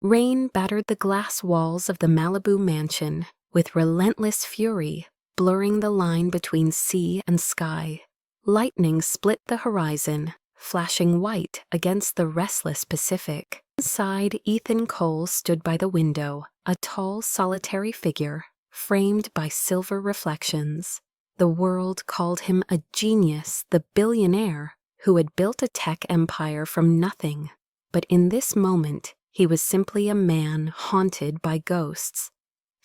Rain battered the glass walls of the Malibu mansion with relentless fury, blurring the line between sea and sky. Lightning split the horizon, flashing white against the restless Pacific. Inside, Ethan Cole stood by the window, a tall, solitary figure, framed by silver reflections. The world called him a genius, the billionaire, who had built a tech empire from nothing. But in this moment, he was simply a man haunted by ghosts.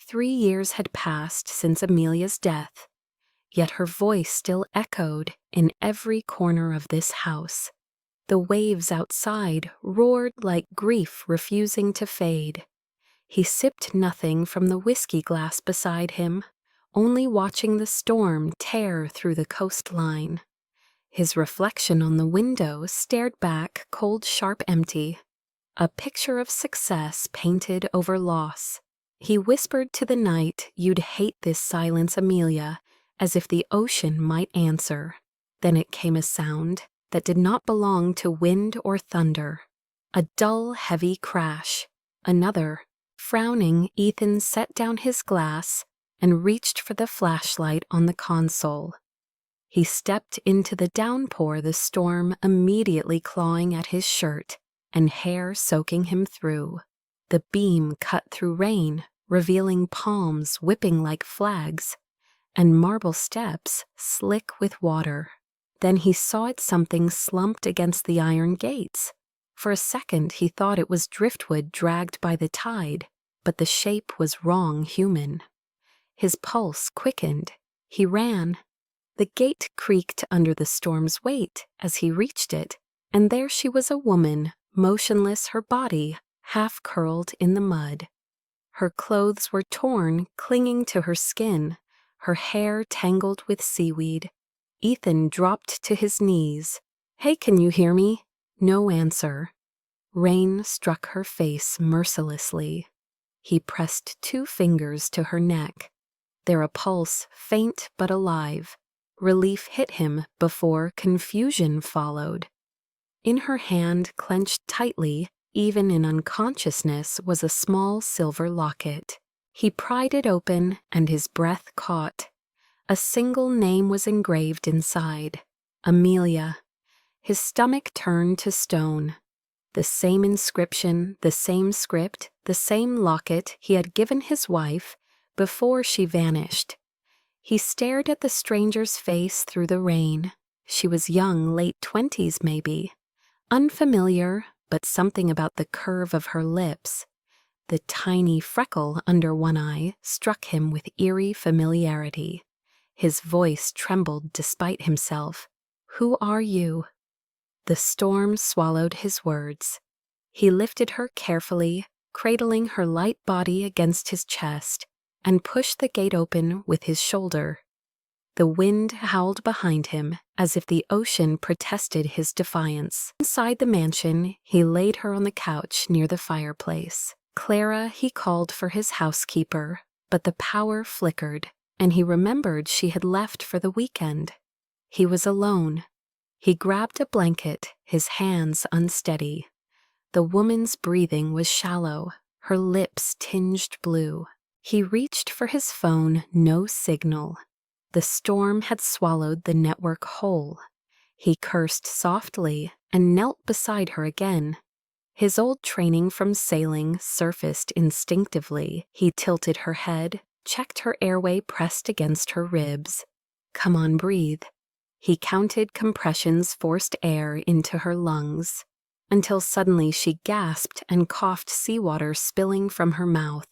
3 years had passed since Amelia's death, yet her voice still echoed in every corner of this house. The waves outside roared like grief refusing to fade. He sipped nothing from the whiskey glass beside him, only watching the storm tear through the coastline. His reflection on the window stared back, cold, sharp, empty, a picture of success painted over loss. He whispered to the night, "You'd hate this silence, Amelia," as if the ocean might answer. Then it came a sound that did not belong to wind or thunder. A dull, heavy crash. Another. Frowning, Ethan set down his glass and reached for the flashlight on the console. He stepped into the downpour, the storm immediately clawing at his shirt and hair soaking him through. The beam cut through rain, revealing palms whipping like flags, and marble steps slick with water. Then he saw it something slumped against the iron gates. For a second he thought it was driftwood dragged by the tide, but the shape was wrong human. His pulse quickened. He ran. The gate creaked under the storm's weight as he reached it, and there she was, a woman, motionless, her body half curled in the mud. Her clothes were torn, clinging to her skin, her hair tangled with seaweed. Ethan dropped to his knees. "Hey, can you hear me?" No answer. Rain struck her face mercilessly. He pressed 2 fingers to her neck. There a pulse, faint but alive. Relief hit him before confusion followed. In her hand, clenched tightly, even in unconsciousness, was a small silver locket. He pried it open, and his breath caught. A single name was engraved inside. Amelia. His stomach turned to stone. The same inscription, the same script, the same locket he had given his wife before she vanished. He stared at the stranger's face through the rain. She was young, late 20s maybe. Unfamiliar, but something about the curve of her lips. The tiny freckle under one eye struck him with eerie familiarity. His voice trembled despite himself. "Who are you?" The storm swallowed his words. He lifted her carefully, cradling her light body against his chest, and pushed the gate open with his shoulder. The wind howled behind him as if the ocean protested his defiance. Inside the mansion, he laid her on the couch near the fireplace. Clara, he called for his housekeeper, but the power flickered, and he remembered she had left for the weekend. He was alone. He grabbed a blanket, his hands unsteady. The woman's breathing was shallow, her lips tinged blue. He reached for his phone, no signal. The storm had swallowed the network whole. He cursed softly and knelt beside her again. His old training from sailing surfaced instinctively. He tilted her head, checked her airway pressed against her ribs. "Come on, breathe." He counted compressions, forced air into her lungs, until suddenly she gasped and coughed seawater spilling from her mouth.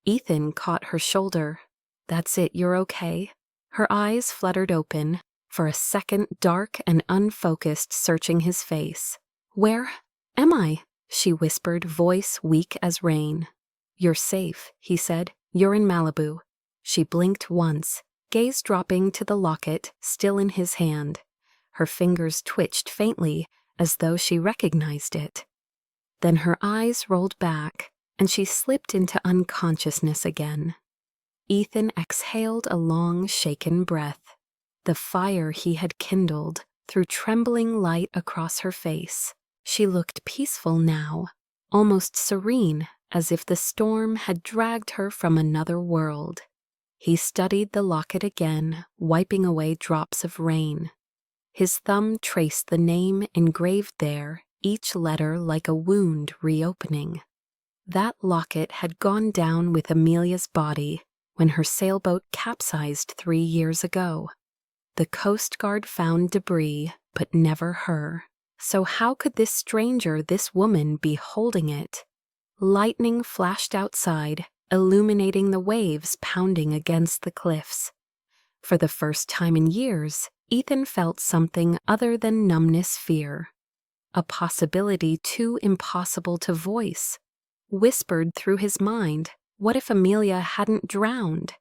Ethan caught her shoulder. "That's it, you're okay." Her eyes fluttered open, for a second dark and unfocused, searching his face. "Where am I?" she whispered, voice weak as rain. "You're safe," he said. "You're in Malibu." She blinked once, gaze dropping to the locket still in his hand. Her fingers twitched faintly as though she recognized it. Then her eyes rolled back, and she slipped into unconsciousness again. Ethan exhaled a long, shaken breath. The fire he had kindled threw trembling light across her face. She looked peaceful now, almost serene, as if the storm had dragged her from another world. He studied the locket again, wiping away drops of rain. His thumb traced the name engraved there, each letter like a wound reopening. That locket had gone down with Amelia's body when her sailboat capsized 3 years ago. The Coast Guard found debris, but never her. So how could this stranger, this woman, be holding it? Lightning flashed outside, illuminating the waves pounding against the cliffs. For the first time in years, Ethan felt something other than numbness fear. A possibility too impossible to voice. Whispered through his mind, what if Amelia hadn't drowned?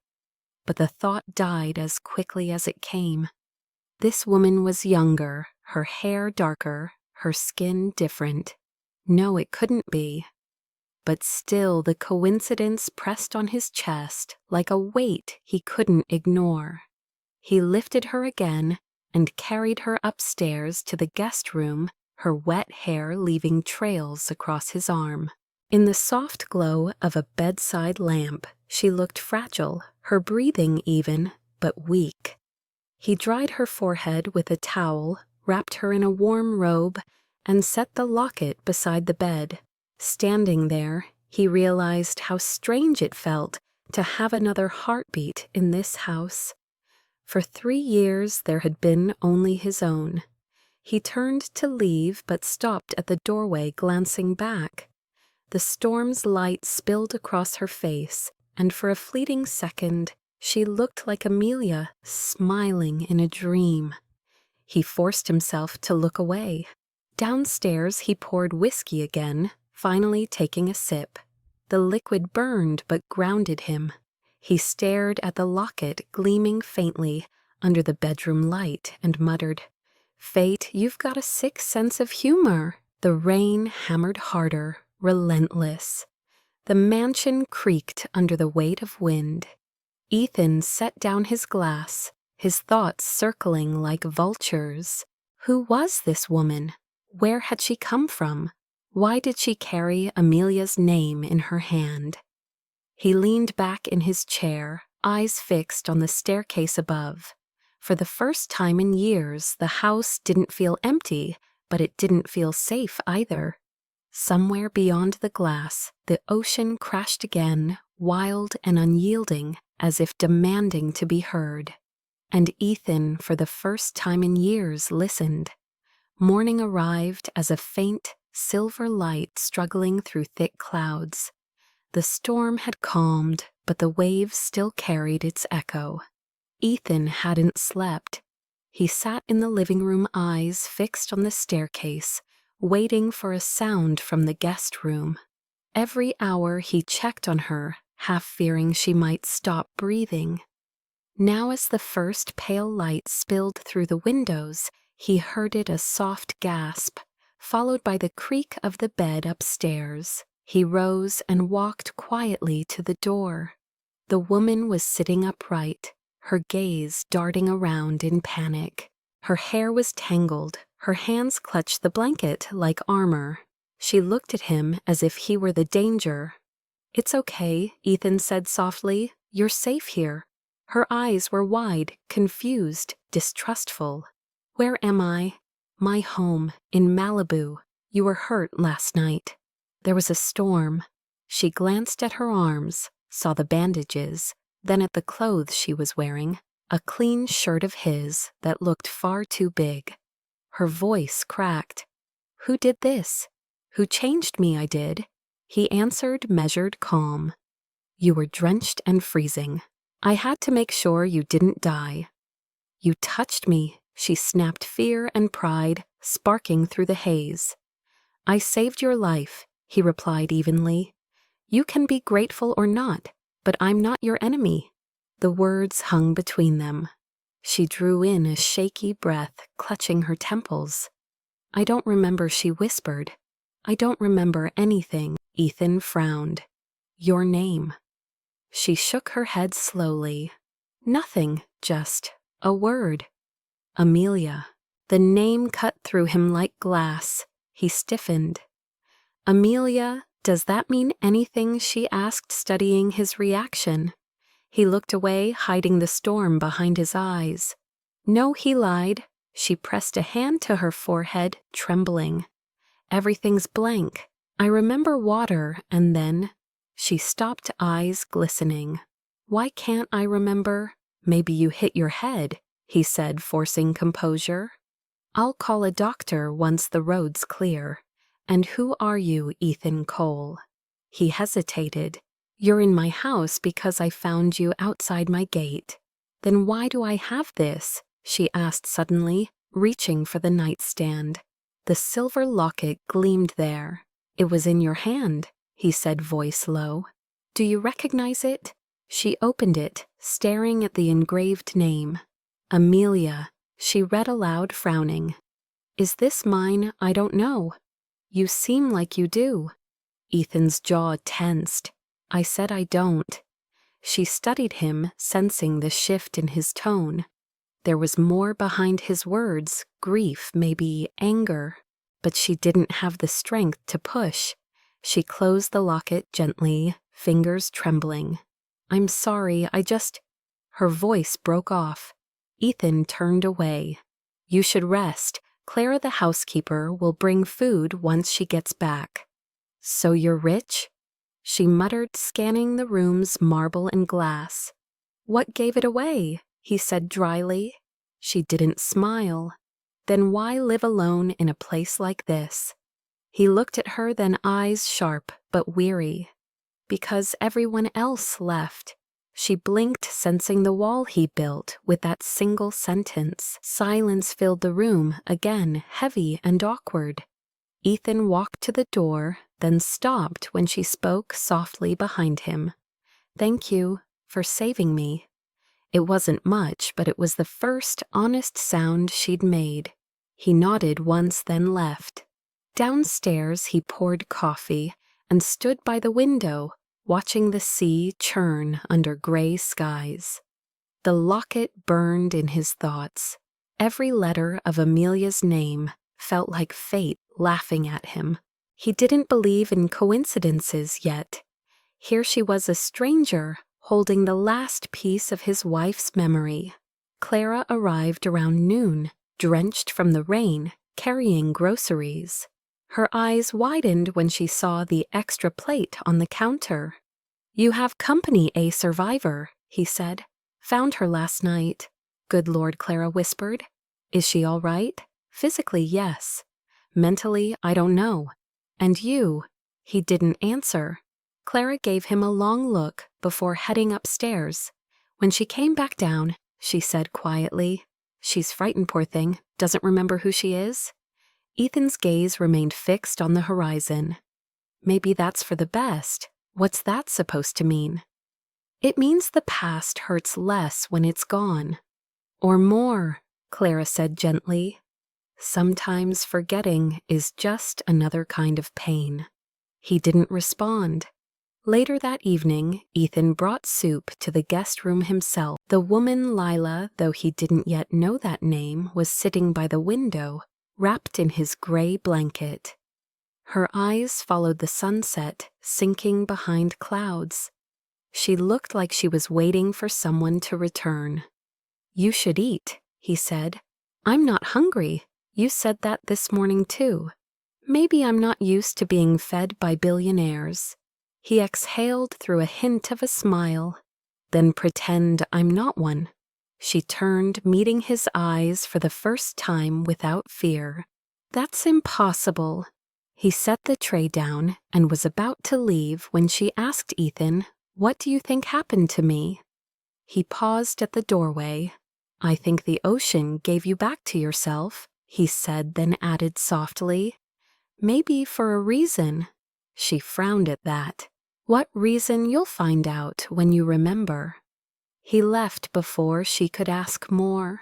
But the thought died as quickly as it came. This woman was younger, her hair darker, her skin different. No, it couldn't be. But still the coincidence pressed on his chest like a weight he couldn't ignore. He lifted her again and carried her upstairs to the guest room, her wet hair leaving trails across his arm. In the soft glow of a bedside lamp, she looked fragile, her breathing even, but weak. He dried her forehead with a towel, wrapped her in a warm robe, and set the locket beside the bed. Standing there, he realized how strange it felt to have another heartbeat in this house. For 3 years there had been only his own. He turned to leave but stopped at the doorway, glancing back. The storm's light spilled across her face, and for a fleeting second, she looked like Amelia, smiling in a dream. He forced himself to look away. Downstairs he poured whiskey again, finally taking a sip. The liquid burned but grounded him. He stared at the locket gleaming faintly under the bedroom light and muttered, "Fate, you've got a sick sense of humor." The rain hammered harder, relentless. The mansion creaked under the weight of wind. Ethan set down his glass, his thoughts circling like vultures. Who was this woman? Where had she come from? Why did she carry Amelia's name in her hand? He leaned back in his chair, eyes fixed on the staircase above. For the first time in years, the house didn't feel empty, but it didn't feel safe either. Somewhere beyond the glass, the ocean crashed again, wild and unyielding, as if demanding to be heard. And Ethan, for the first time in years, listened. Morning arrived as a faint, silver light struggling through thick clouds. The storm had calmed, but the waves still carried its echo. Ethan hadn't slept. He sat in the living room, eyes fixed on the staircase, waiting for a sound from the guest room. Every hour he checked on her, half fearing she might stop breathing. Now as the first pale light spilled through the windows, he heard it a soft gasp, followed by the creak of the bed upstairs. He rose and walked quietly to the door. The woman was sitting upright, her gaze darting around in panic. Her hair was tangled, her hands clutched the blanket like armor. She looked at him as if he were the danger. "It's okay," Ethan said softly. "You're safe here." Her eyes were wide, confused, distrustful. "Where am I?" "My home, in Malibu. You were hurt last night." There was a storm. She glanced at her arms, saw the bandages, then at the clothes she was wearing, a clean shirt of his that looked far too big. Her voice cracked. "Who did this?" "Who changed me, I did." He answered, measured, calm. "You were drenched and freezing. I had to make sure you didn't die." "You touched me," she snapped, fear and pride sparking through the haze. "I saved your life," he replied evenly. "You can be grateful or not, but I'm not your enemy." The words hung between them. She drew in a shaky breath, clutching her temples. "I don't remember," she whispered. "I don't remember anything." Ethan frowned. "Your name." She shook her head slowly. "Nothing, just a word." "Amelia." The name cut through him like glass. He stiffened. "Amelia, Does that mean anything? She asked, studying his reaction. He looked away, hiding the storm behind his eyes. No, he lied. She pressed a hand to her forehead, trembling. Everything's blank. I remember water, and then… She stopped, eyes glistening. Why can't I remember? Maybe you hit your head, he said, forcing composure. I'll call a doctor once the road's clear. And who are you, Ethan Cole? He hesitated. You're in my house because I found you outside my gate. Then why do I have this? She asked suddenly, reaching for the nightstand. The silver locket gleamed there. It was in your hand, he said, voice low. Do you recognize it? She opened it, staring at the engraved name. Amelia, she read aloud, frowning. Is this mine? I don't know. You seem like you do. Ethan's jaw tensed. I said I don't. She studied him, sensing the shift in his tone. There was more behind his words, grief, maybe anger. But she didn't have the strength to push. She closed the locket gently, fingers trembling. I'm sorry, I just… Her voice broke off. Ethan turned away. You should rest. Clara, the housekeeper, will bring food once she gets back. So you're rich? She muttered, scanning the room's marble and glass. What gave it away? He said dryly. She didn't smile. Then why live alone in a place like this? He looked at her, then eyes sharp but weary. Because everyone else left. She blinked, sensing the wall he built with that single sentence. Silence filled the room, again heavy and awkward. Ethan walked to the door, then stopped when she spoke softly behind him. Thank you for saving me. It wasn't much, but it was the first honest sound she'd made. He nodded once, then left. Downstairs he poured coffee and stood by the window, watching the sea churn under gray skies. The locket burned in his thoughts. Every letter of Amelia's name felt like fate laughing at him. He didn't believe in coincidences yet. Here she was, a stranger, holding the last piece of his wife's memory. Clara arrived around noon, drenched from the rain, carrying groceries. Her eyes widened when she saw the extra plate on the counter. You have company, a survivor, he said. Found her last night. Good Lord, Clara whispered. Is she all right? Physically, yes. Mentally, I don't know. And you? He didn't answer. Clara gave him a long look before heading upstairs. When she came back down, she said quietly, She's frightened, poor thing. Doesn't remember who she is? Ethan's gaze remained fixed on the horizon. Maybe that's for the best. What's that supposed to mean? It means the past hurts less when it's gone. Or more, Clara said gently. Sometimes forgetting is just another kind of pain. He didn't respond. Later that evening, Ethan brought soup to the guest room himself. The woman Lila, though he didn't yet know that name, was sitting by the window, wrapped in his gray blanket. Her eyes followed the sunset, sinking behind clouds. She looked like she was waiting for someone to return. You should eat, he said. I'm not hungry. You said that this morning too. Maybe I'm not used to being fed by billionaires. He exhaled through a hint of a smile. Then pretend I'm not one. She turned, meeting his eyes for the first time without fear. That's impossible. He set the tray down and was about to leave when she asked Ethan, What do you think happened to me? He paused at the doorway. I think the ocean gave you back to yourself, he said, then added softly. Maybe for a reason. She frowned at that. What reason? You'll find out when you remember. He left before she could ask more.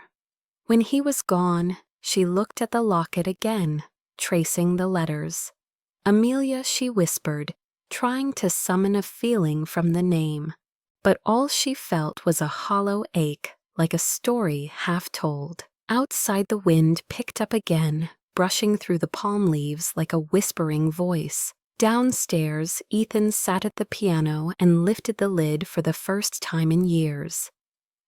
When he was gone, she looked at the locket again, tracing the letters. Amelia, she whispered, trying to summon a feeling from the name. But all she felt was a hollow ache, like a story half told. Outside, the wind picked up again, brushing through the palm leaves like a whispering voice. Downstairs, Ethan sat at the piano and lifted the lid for the first time in years.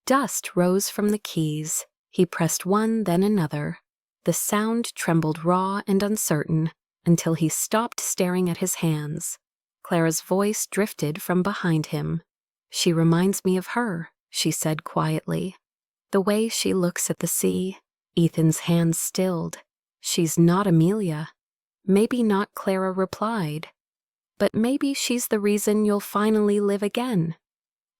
Dust rose from the keys. He pressed one, then another. The sound trembled raw and uncertain until he stopped staring at his hands. Clara's voice drifted from behind him. "She reminds me of her," she said quietly. "The way she looks at the sea." Ethan's hands stilled. "She's not Amelia." "Maybe not," Clara replied. "But maybe she's the reason you'll finally live again."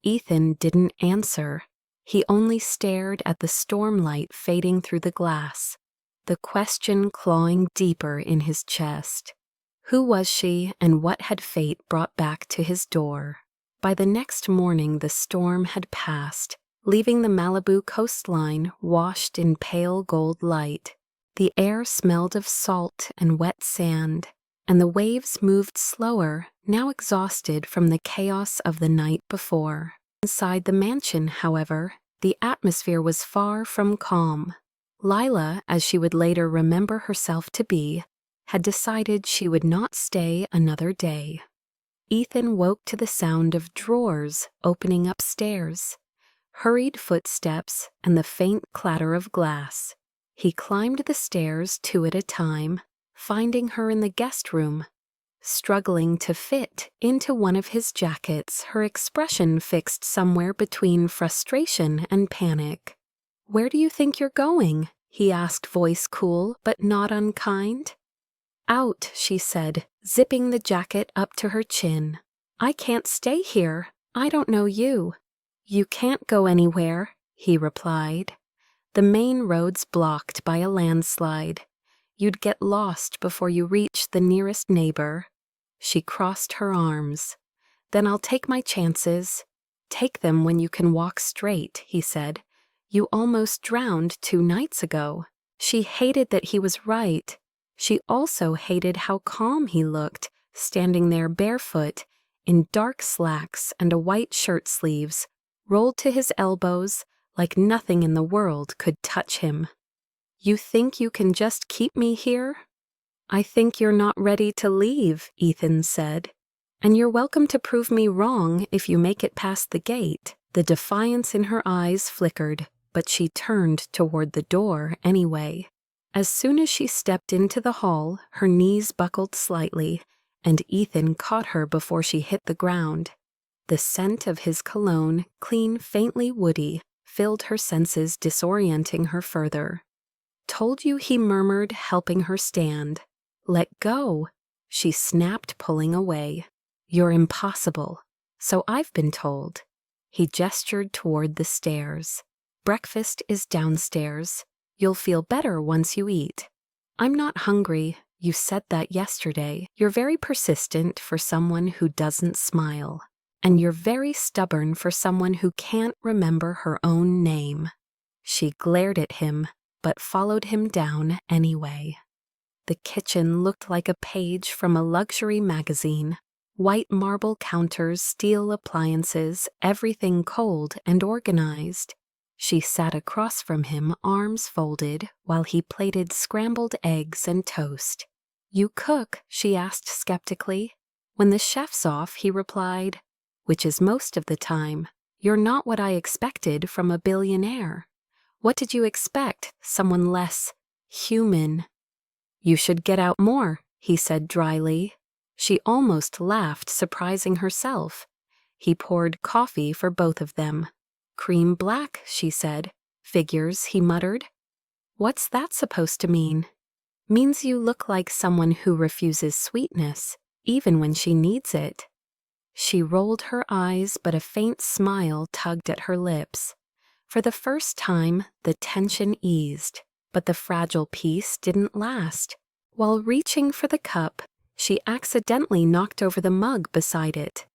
Ethan didn't answer. He only stared at the stormlight fading through the glass, the question clawing deeper in his chest. Who was she, and what had fate brought back to his door? By the next morning the storm had passed, leaving the Malibu coastline washed in pale gold light. The air smelled of salt and wet sand, and the waves moved slower, now exhausted from the chaos of the night before. Inside the mansion, however, the atmosphere was far from calm. Lila, as she would later remember herself to be, had decided she would not stay another day. Ethan woke to the sound of drawers opening upstairs, hurried footsteps, and the faint clatter of glass. He climbed the stairs 2 at a time, finding her in the guest room, struggling to fit into one of his jackets, her expression fixed somewhere between frustration and panic. "Where do you think you're going?" he asked, voice cool but not unkind. "Out," she said, zipping the jacket up to her chin. "I can't stay here. I don't know you." "You can't go anywhere," he replied. "The main road's blocked by a landslide. You'd get lost before you reach the nearest neighbor." She crossed her arms. "Then I'll take my chances." "Take them when you can walk straight," he said. "You almost drowned 2 nights ago." She hated that he was right. She also hated how calm he looked, standing there barefoot, in dark slacks and a white shirt sleeves, rolled to his elbows, like nothing in the world could touch him. "You think you can just keep me here?" "I think you're not ready to leave," Ethan said. "And you're welcome to prove me wrong if you make it past the gate." The defiance in her eyes flickered, but she turned toward the door anyway. As soon as she stepped into the hall, her knees buckled slightly, and Ethan caught her before she hit the ground. The scent of his cologne, clean, faintly woody, filled her senses, disorienting her further. "Told you," he murmured, helping her stand. "Let go." She snapped, pulling away. "You're impossible." "So I've been told." He gestured toward the stairs. "Breakfast is downstairs. You'll feel better once you eat." "I'm not hungry. You said that yesterday." "You're very persistent for someone who doesn't smile. And you're very stubborn for someone who can't remember her own name." She glared at him, but followed him down anyway. The kitchen looked like a page from a luxury magazine. White marble counters, steel appliances, everything cold and organized. She sat across from him, arms folded, while he plated scrambled eggs and toast. "You cook?" she asked skeptically. "When the chef's off," he replied, "which is most of the time. You're not what I expected from a billionaire." "What did you expect? Someone less human." "You should get out more," he said dryly. She almost laughed, surprising herself. He poured coffee for both of them. "Cream black," she said. "Figures," he muttered. "What's that supposed to mean?" "Means you look like someone who refuses sweetness, even when she needs it." She rolled her eyes, but a faint smile tugged at her lips. For the first time, the tension eased, but the fragile peace didn't last. While reaching for the cup, she accidentally knocked over the mug beside it.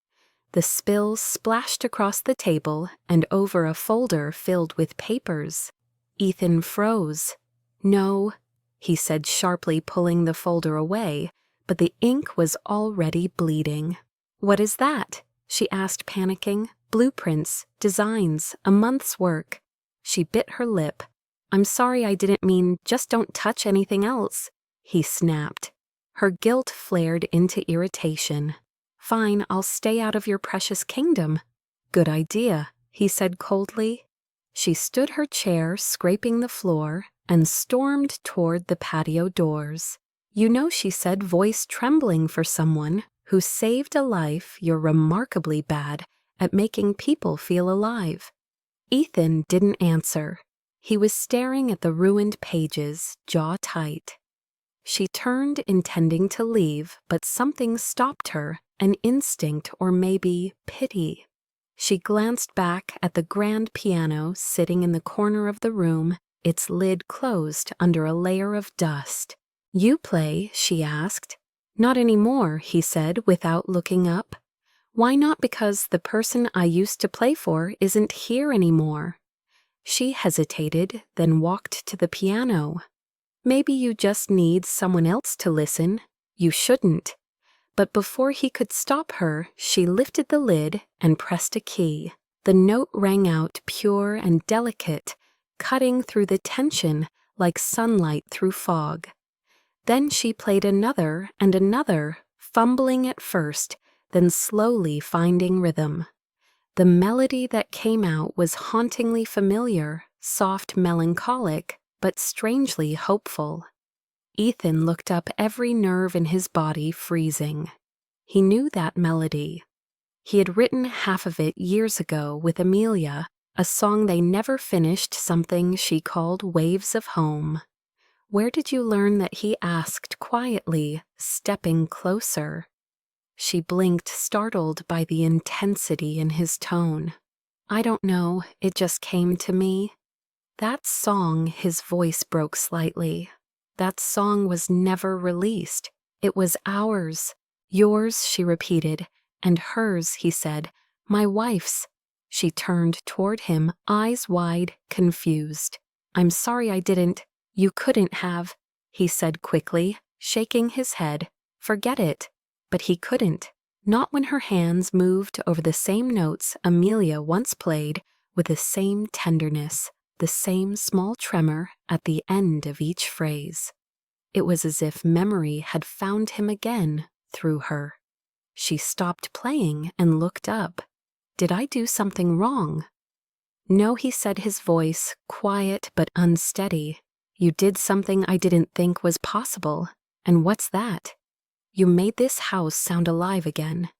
The spill splashed across the table and over a folder filled with papers. Ethan froze. "No," he said sharply, pulling the folder away, but the ink was already bleeding. "What is that?" she asked, panicking. "Blueprints, designs, a month's work." She bit her lip. "I'm sorry, I didn't mean, just don't touch anything else," he snapped. Her guilt flared into irritation. "Fine, I'll stay out of your precious kingdom." "Good idea," he said coldly. She stood her chair, scraping the floor, and stormed toward the patio doors. "You know," she said, voice trembling, "for someone who saved a life, you're remarkably bad at making people feel alive." Ethan didn't answer. He was staring at the ruined pages, jaw tight. She turned, intending to leave, but something stopped her, an instinct or maybe pity. She glanced back at the grand piano sitting in the corner of the room, its lid closed under a layer of dust. "You play?" she asked. "Not anymore," he said without looking up. "Why not?" "Because the person I used to play for isn't here anymore." She hesitated, then walked to the piano. "Maybe you just need someone else to listen. You shouldn't." But before he could stop her, she lifted the lid and pressed a key. The note rang out pure and delicate, cutting through the tension like sunlight through fog. Then she played another and another, fumbling at first, then slowly finding rhythm. The melody that came out was hauntingly familiar, soft, melancholic, but strangely hopeful. Ethan looked up, every nerve in his body freezing. He knew that melody. He had written half of it years ago with Amelia, a song they never finished, something she called Waves of Home. "Where did you learn that?" he asked quietly, stepping closer. She blinked, startled by the intensity in his tone. "I don't know, it just came to me." "That song," his voice broke slightly. "That song was never released. It was ours." "Yours," she repeated. "And hers," he said. "My wife's." She turned toward him, eyes wide, confused. "I'm sorry I didn't." "You couldn't have," he said quickly, shaking his head. "Forget it." But he couldn't. Not when her hands moved over the same notes Amelia once played, with the same tenderness, the same small tremor at the end of each phrase. It was as if memory had found him again through her. She stopped playing and looked up. "Did I do something wrong?" "No," he said, his voice quiet but unsteady. "You did something I didn't think was possible." "And what's that?" "You made this house sound alive again."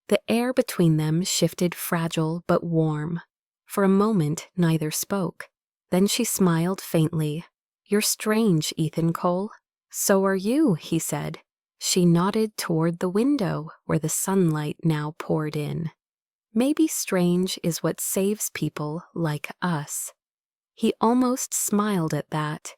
The air between them shifted, fragile but warm. For a moment, neither spoke. Then she smiled faintly. "You're strange, Ethan Cole." "So are you," he said. She nodded toward the window, where the sunlight now poured in. "Maybe strange is what saves people like us." He almost smiled at that.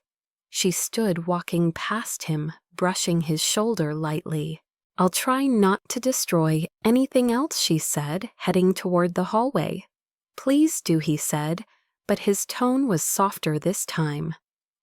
She stood walking past him, brushing his shoulder lightly. "I'll try not to destroy anything else," she said, heading toward the hallway. "Please do," he said, but his tone was softer this time.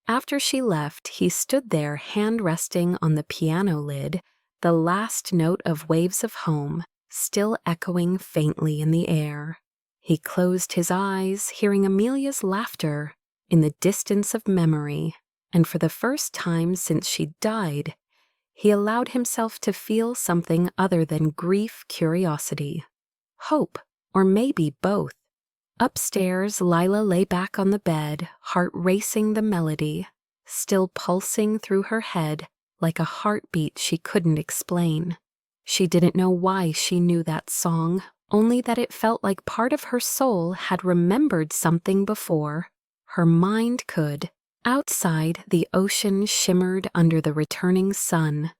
After she left, he stood there, hand resting on the piano lid, the last note of Waves of Home still echoing faintly in the air. He closed his eyes, hearing Amelia's laughter in the distance of memory, and for the first time since she died, he allowed himself to feel something other than grief, curiosity, hope, or maybe both. Upstairs, Lila lay back on the bed, heart racing, the melody still pulsing through her head like a heartbeat she couldn't explain. She didn't know why she knew that song, only that it felt like part of her soul had remembered something before her mind could. Outside, the ocean shimmered under the returning sun,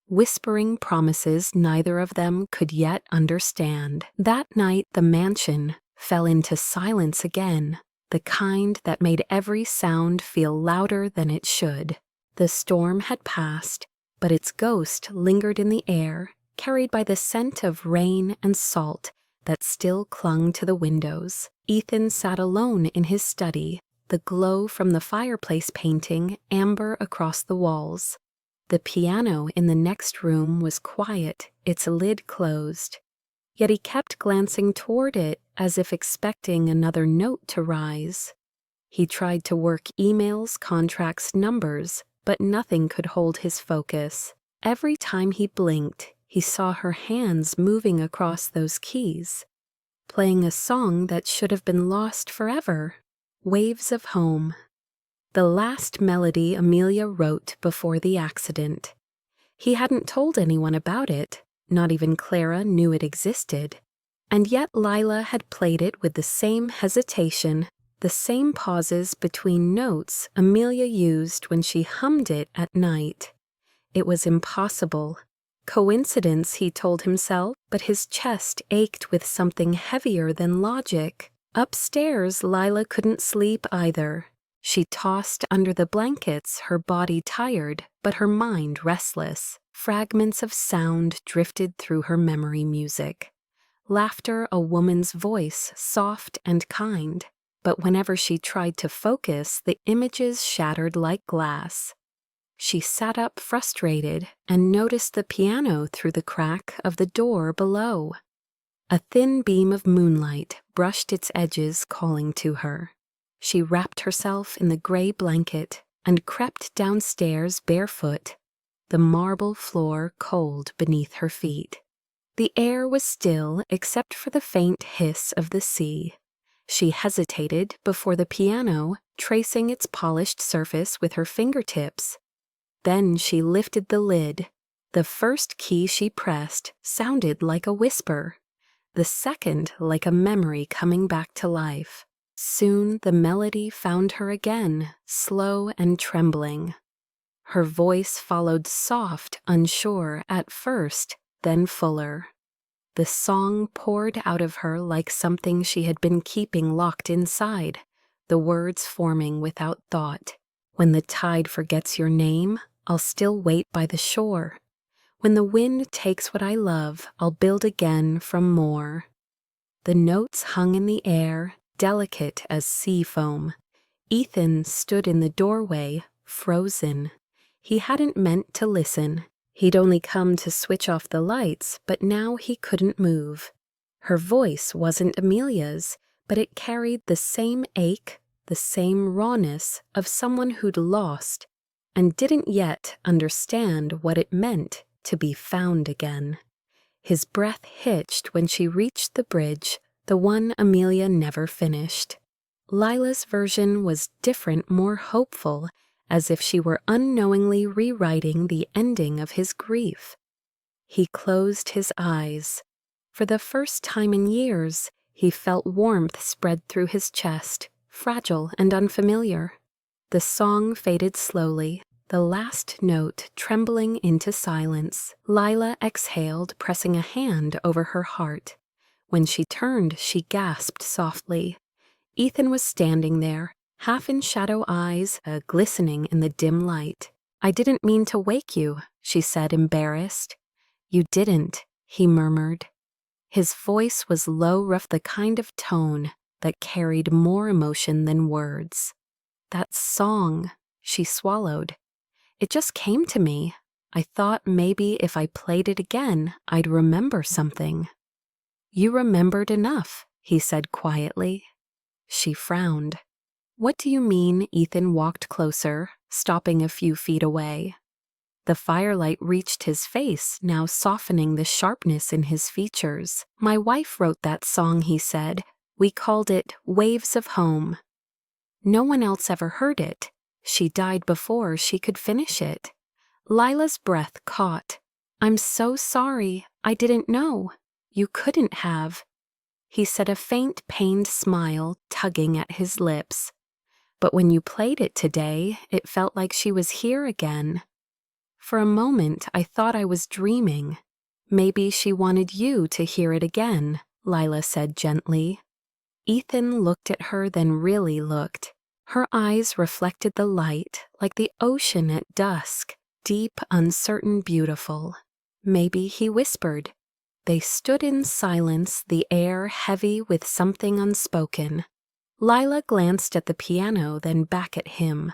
whispering promises neither of them could yet understand. That night, the mansion fell into silence again, the kind that made every sound feel louder than it should. The storm had passed, but its ghost lingered in the air, carried by the scent of rain and salt that still clung to the windows. Ethan sat alone in his study, the glow from the fireplace painting amber across the walls. The piano in the next room was quiet, its lid closed. Yet he kept glancing toward it as if expecting another note to rise. He tried to work emails, contracts, numbers, but nothing could hold his focus. Every time he blinked, he saw her hands moving across those keys, playing a song that should have been lost forever, Waves of Home. The last melody Amelia wrote before the accident. He hadn't told anyone about it, not even Clara knew it existed. And yet Lila had played it with the same hesitation, the same pauses between notes Amelia used when she hummed it at night. It was impossible. Coincidence, he told himself, but his chest ached with something heavier than logic. Upstairs, Lila couldn't sleep either. She tossed under the blankets, her body tired, but her mind restless. Fragments of sound drifted through her memory music. Laughter, a woman's voice, soft and kind. But whenever she tried to focus, the images shattered like glass. She sat up frustrated and noticed the piano through the crack of the door below. A thin beam of moonlight brushed its edges, calling to her. She wrapped herself in the gray blanket and crept downstairs barefoot, the marble floor cold beneath her feet. The air was still except for the faint hiss of the sea. She hesitated before the piano, tracing its polished surface with her fingertips. Then she lifted the lid. The first key she pressed sounded like a whisper, the second like a memory coming back to life. Soon the melody found her again, slow and trembling. Her voice followed soft, unsure at first, then fuller. The song poured out of her like something she had been keeping locked inside, the words forming without thought. When the tide forgets your name, I'll still wait by the shore. When the wind takes what I love, I'll build again from more. The notes hung in the air, delicate as sea foam. Ethan stood in the doorway, frozen. He hadn't meant to listen. He'd only come to switch off the lights, but now he couldn't move. Her voice wasn't Amelia's, but it carried the same ache, the same rawness of someone who'd lost and didn't yet understand what it meant to be found again. His breath hitched when she reached the bridge, the one Amelia never finished. Lila's version was different, more hopeful, as if she were unknowingly rewriting the ending of his grief. He closed his eyes. For the first time in years, he felt warmth spread through his chest, fragile and unfamiliar. The song faded slowly, the last note trembling into silence. Lila exhaled, pressing a hand over her heart. When she turned, she gasped softly. Ethan was standing there, half in shadow eyes, glistening in the dim light. "I didn't mean to wake you," she said, embarrassed. "You didn't," he murmured. His voice was low, rough, the kind of tone that carried more emotion than words. "That song," she swallowed. "It just came to me. I thought maybe if I played it again, I'd remember something." "You remembered enough," he said quietly. She frowned. "What do you mean?" Ethan walked closer, stopping a few feet away. The firelight reached his face, now softening the sharpness in his features. "My wife wrote that song," he said. "We called it Waves of Home. No one else ever heard it. She died before she could finish it." Lila's breath caught. "I'm so sorry. I didn't know. You couldn't have." He said, a faint, pained smile tugging at his lips. "But when you played it today, it felt like she was here again. For a moment, I thought I was dreaming. Maybe she wanted you to hear it again," Lila said gently. Ethan looked at her, then really looked. Her eyes reflected the light, like the ocean at dusk, deep, uncertain, beautiful. Maybe he whispered. They stood in silence, the air heavy with something unspoken. Lila glanced at the piano, then back at him.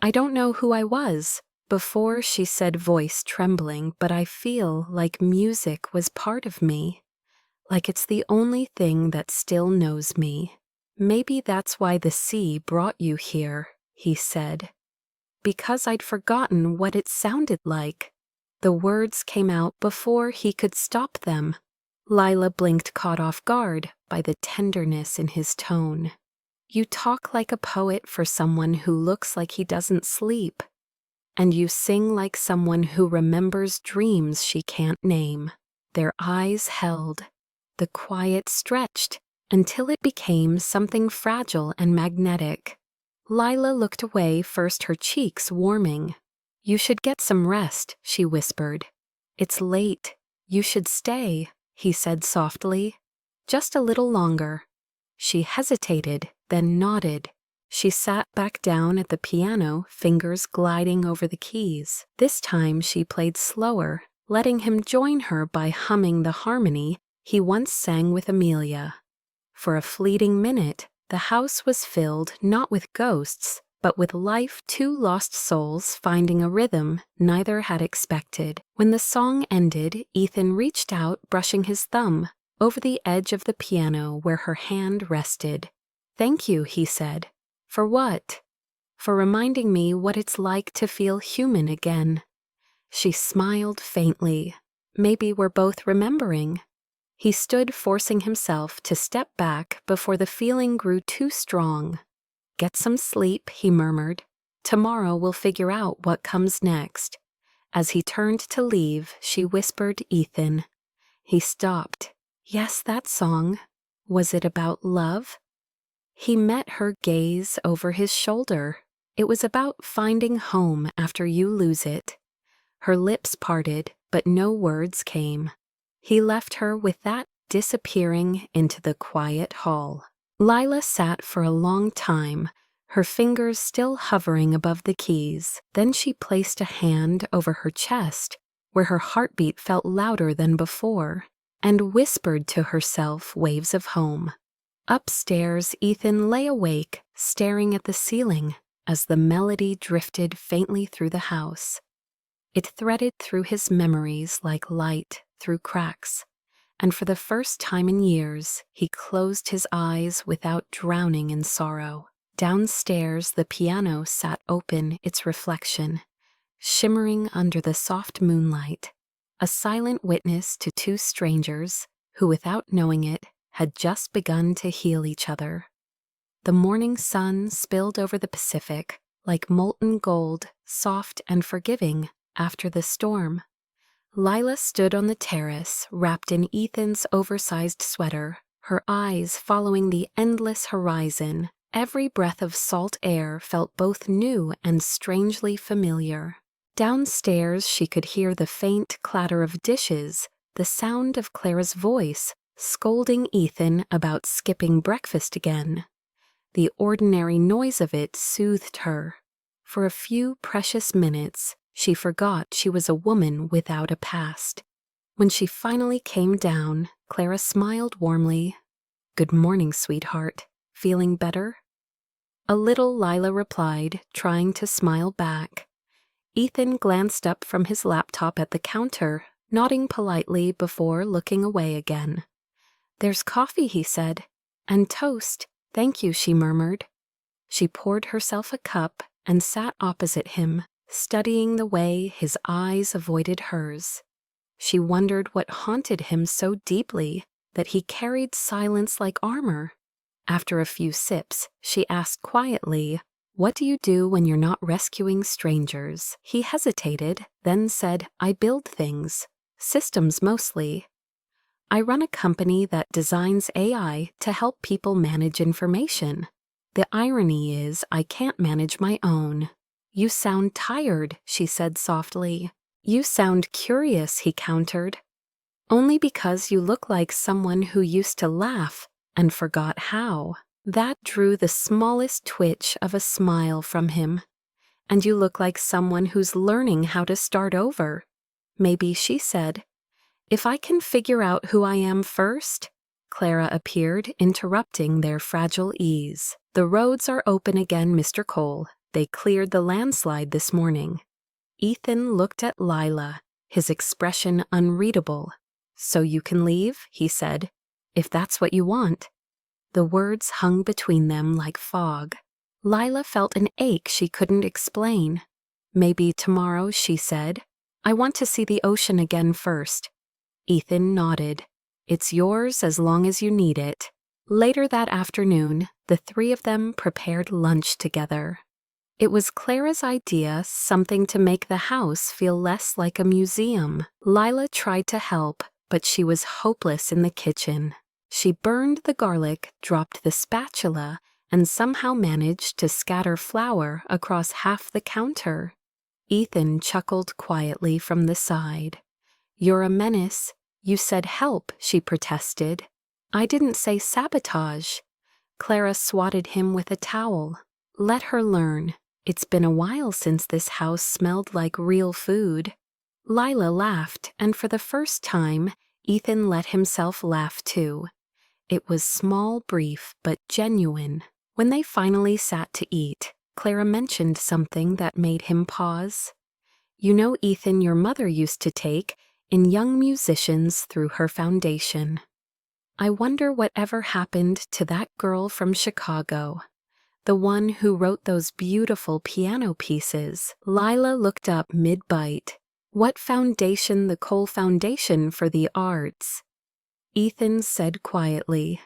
"I don't know who I was before," she said, voice trembling, "but I feel like music was part of me. Like it's the only thing that still knows me. Maybe that's why the sea brought you here," he said. "Because I'd forgotten what it sounded like. The words came out before he could stop them. Lila blinked, caught off guard by the tenderness in his tone. You talk like a poet for someone who looks like he doesn't sleep. And you sing like someone who remembers dreams she can't name. Their eyes held. The quiet stretched until it became something fragile and magnetic. Lila looked away, first her cheeks warming. You should get some rest, she whispered. It's late. You should stay, he said softly. Just a little longer. She hesitated, then nodded. She sat back down at the piano, fingers gliding over the keys. This time she played slower, letting him join her by humming the harmony he once sang with Amelia. For a fleeting minute, the house was filled not with ghosts, but with life, two lost souls finding a rhythm neither had expected. When the song ended, Ethan reached out, brushing his thumb over the edge of the piano where her hand rested. Thank you, he said. For what? For reminding me what it's like to feel human again. She smiled faintly. Maybe we're both remembering. He stood, forcing himself to step back before the feeling grew too strong. Get some sleep, he murmured. Tomorrow we'll figure out what comes next. As he turned to leave, she whispered, Ethan. He stopped. Yes, that song. Was it about love? He met her gaze over his shoulder. It was about finding home after you lose it. Her lips parted, but no words came. He left her with that, disappearing into the quiet hall. Lila sat for a long time, her fingers still hovering above the keys. Then she placed a hand over her chest, where her heartbeat felt louder than before, and whispered to herself waves of home. Upstairs, Ethan lay awake, staring at the ceiling as the melody drifted faintly through the house. It threaded through his memories like light through cracks, and for the first time in years, he closed his eyes without drowning in sorrow. Downstairs, the piano sat open, its reflection, shimmering under the soft moonlight, a silent witness to two strangers who, without knowing it, had just begun to heal each other. The morning sun spilled over the Pacific like molten gold, soft and forgiving after the storm. Lila stood on the terrace, wrapped in Ethan's oversized sweater, her eyes following the endless horizon. Every breath of salt air felt both new and strangely familiar. Downstairs, she could hear the faint clatter of dishes, the sound of Clara's voice, scolding Ethan about skipping breakfast again. The ordinary noise of it soothed her. For a few precious minutes, she forgot she was a woman without a past. When she finally came down, Clara smiled warmly. Good morning, sweetheart. Feeling better? A little, Lila replied, trying to smile back. Ethan glanced up from his laptop at the counter, nodding politely before looking away again. There's coffee, he said. And toast. Thank you, she murmured. She poured herself a cup and sat opposite him, studying the way his eyes avoided hers. She wondered what haunted him so deeply that he carried silence like armor. After a few sips, she asked quietly, What do you do when you're not rescuing strangers? He hesitated, then said, I build things. Systems mostly. I run a company that designs AI to help people manage information. The irony is I can't manage my own. You sound tired, she said softly. You sound curious, he countered. Only because you look like someone who used to laugh and forgot how. That drew the smallest twitch of a smile from him. And you look like someone who's learning how to start over. Maybe, she said. If I can figure out who I am first. Clara appeared, interrupting their fragile ease. The roads are open again, Mr. Cole. They cleared the landslide this morning. Ethan looked at Lila, his expression unreadable. So you can leave, he said, if that's what you want. The words hung between them like fog. Lila felt an ache she couldn't explain. Maybe tomorrow, she said. I want to see the ocean again first. Ethan nodded. It's yours as long as you need it. Later that afternoon, the three of them prepared lunch together. It was Clara's idea, something to make the house feel less like a museum. Lila tried to help, but she was hopeless in the kitchen. She burned the garlic, dropped the spatula, and somehow managed to scatter flour across half the counter. Ethan chuckled quietly from the side. You're a menace. You said help, she protested. I didn't say sabotage. Clara swatted him with a towel. Let her learn. It's been a while since this house smelled like real food. Lila laughed, and for the first time, Ethan let himself laugh too. It was small, brief, but genuine. When they finally sat to eat, Clara mentioned something that made him pause. You know, Ethan, your mother used to take in young musicians through her foundation. I wonder whatever happened to that girl from Chicago. The one who wrote those beautiful piano pieces. Lila looked up mid-bite. What foundation? The Cole Foundation for the Arts. Ethan said quietly,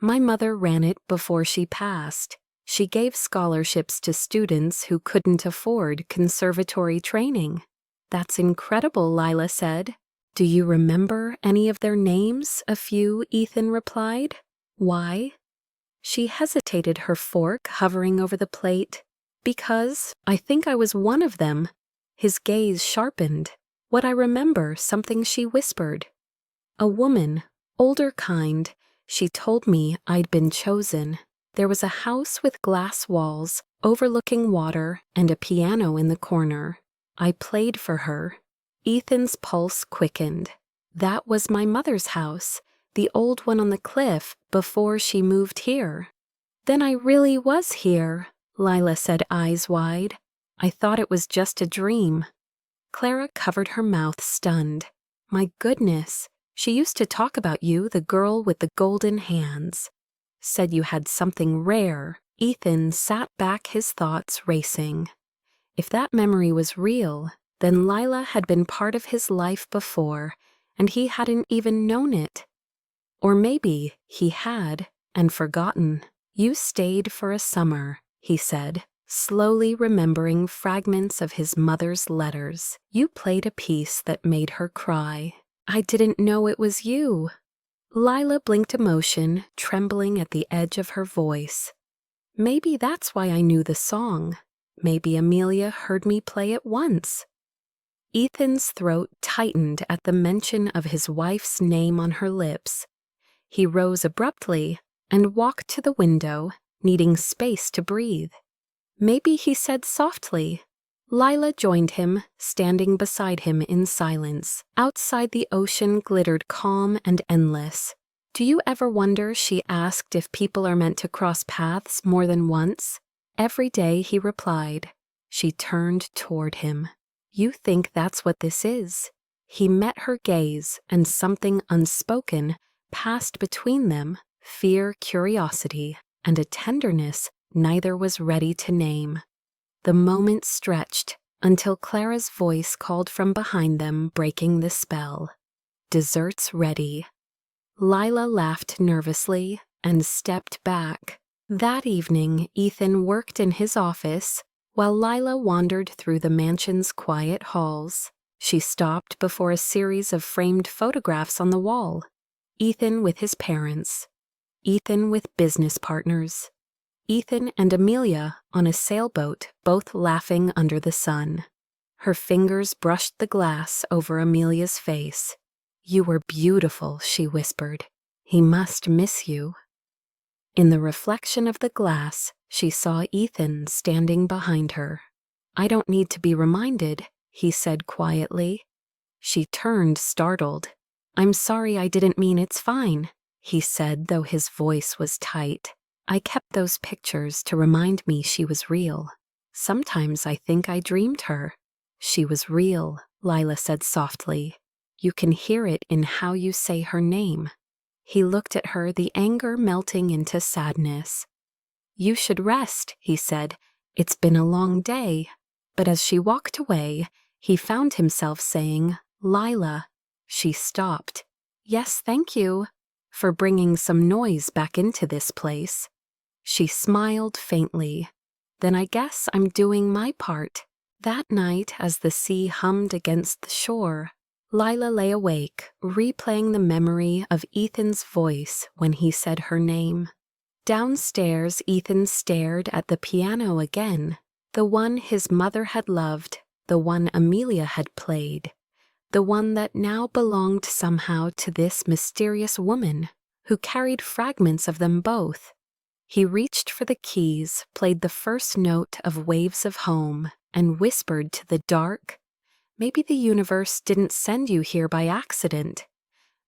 My mother ran it before she passed. She gave scholarships to students who couldn't afford conservatory training. That's incredible, Lila said. Do you remember any of their names? A few, Ethan replied. Why? She hesitated, her fork hovering over the plate. Because I think I was one of them. His gaze sharpened. What I remember, something she whispered. A woman, older kind. She told me I'd been chosen. There was a house with glass walls, overlooking water, and a piano in the corner. I played for her. Ethan's pulse quickened. That was my mother's house, the old one on the cliff before she moved here. Then I really was here, Lila said, eyes wide. I thought it was just a dream. Clara covered her mouth, stunned. My goodness, she used to talk about you, the girl with the golden hands. Said you had something rare. Ethan sat back, his thoughts racing. If that memory was real, then Lila had been part of his life before, and he hadn't even known it. Or maybe he had, and forgotten. You stayed for a summer, he said, slowly remembering fragments of his mother's letters. You played a piece that made her cry. I didn't know it was you. Lila blinked, emotion trembling at the edge of her voice. Maybe that's why I knew the song. Maybe Amelia heard me play it once. Ethan's throat tightened at the mention of his wife's name on her lips. He rose abruptly and walked to the window, needing space to breathe. Maybe, he said softly. Lila joined him, standing beside him in silence. Outside, the ocean glittered calm and endless. Do you ever wonder, she asked, if people are meant to cross paths more than once? Every day, he replied. She turned toward him. You think that's what this is? He met her gaze, and something unspoken passed between them, fear, curiosity, and a tenderness neither was ready to name. The moment stretched until Clara's voice called from behind them, breaking the spell. Dessert's ready. Lila laughed nervously and stepped back. That evening, Ethan worked in his office, while Lila wandered through the mansion's quiet halls. She stopped before a series of framed photographs on the wall. Ethan with his parents. Ethan with business partners. Ethan and Amelia on a sailboat, both laughing under the sun. Her fingers brushed the glass over Amelia's face. You were beautiful, she whispered. He must miss you. In the reflection of the glass, she saw Ethan standing behind her. I don't need to be reminded, he said quietly. She turned, startled. I'm sorry, I didn't mean. It's fine, he said, though his voice was tight. I kept those pictures to remind me she was real. Sometimes I think I dreamed her. She was real, Lila said softly. You can hear it in how you say her name. He looked at her, the anger melting into sadness. You should rest, he said. It's been a long day. But as she walked away, He found himself saying, "Lila." She stopped. "Yes, thank you for bringing some noise back into this place." She smiled faintly. "Then I guess I'm doing my part." That night, as the sea hummed against the shore, Lila lay awake, replaying the memory of Ethan's voice when he said her name. Downstairs, Ethan stared at the piano again, the one his mother had loved, the one Amelia had played, the one that now belonged somehow to this mysterious woman who carried fragments of them both. He reached for the keys, played the first note of Waves of Home, and whispered to the dark, "Maybe the universe didn't send you here by accident."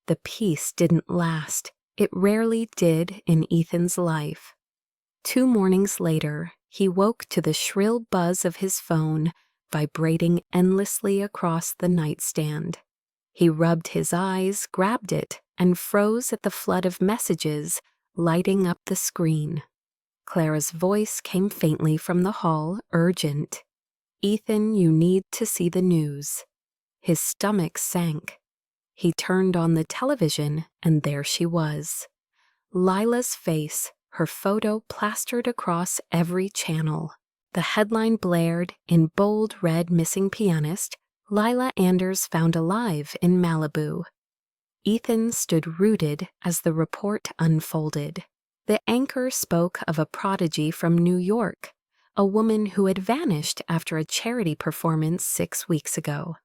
The peace didn't last. It rarely did in Ethan's life. 2 mornings later, he woke to the shrill buzz of his phone vibrating endlessly across the nightstand. He rubbed his eyes, grabbed it, and froze at the flood of messages lighting up the screen. Clara's voice came faintly from the hall, urgent. "Ethan, you need to see the news." His stomach sank. He turned on the television, and there she was. Lila's face, her photo plastered across every channel. The headline blared in bold red, "Missing pianist, Lila Anders found alive in Malibu." Ethan stood rooted as the report unfolded. The anchor spoke of a prodigy from New York, a woman who had vanished after a charity performance 6 weeks ago.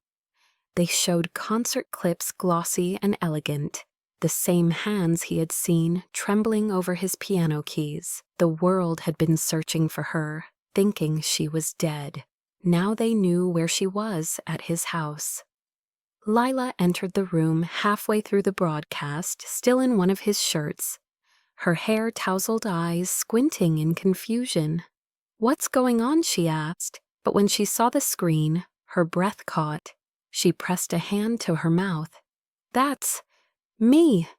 They showed concert clips glossy and elegant, the same hands he had seen trembling over his piano keys. The world had been searching for her, thinking she was dead. Now they knew where she was, at his house. Lila entered the room halfway through the broadcast, still in one of his shirts, her hair-tousled eyes squinting in confusion. "What's going on?" she asked, but when she saw the screen, her breath caught. She pressed a hand to her mouth. "That's me."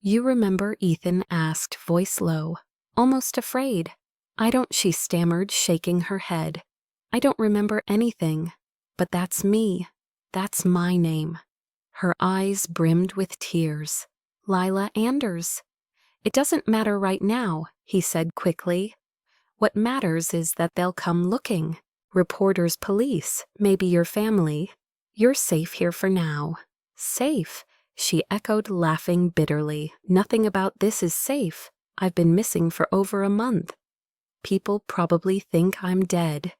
"You remember?" Ethan asked, voice low, almost afraid. "I don't," she stammered, shaking her head. "I don't remember anything, but that's me. That's my name." Her eyes brimmed with tears. "Lila Anders." "It doesn't matter right now," he said quickly. "What matters is that they'll come looking. Reporters, police, maybe your family. You're safe here for now." "Safe?" she echoed, laughing bitterly. "Nothing about this is safe. I've been missing for over a month. People probably think I'm dead.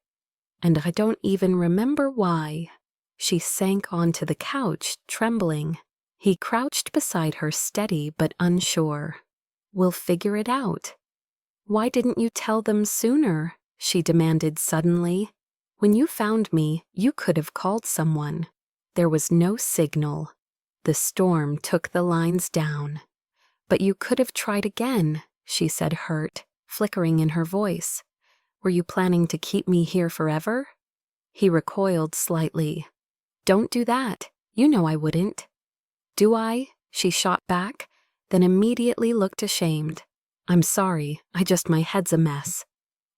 And I don't even remember why." She sank onto the couch, trembling. He crouched beside her, steady but unsure. "We'll figure it out." "Why didn't you tell them sooner?" she demanded suddenly. "When you found me, you could have called someone." There was no signal. The storm took the lines down. "But you could have tried again," she said, hurt, flickering in her voice. "Were you planning to keep me here forever?" He recoiled slightly. "Don't do that. You know I wouldn't." "Do I?" she shot back, then immediately looked ashamed. "I'm sorry, my head's a mess."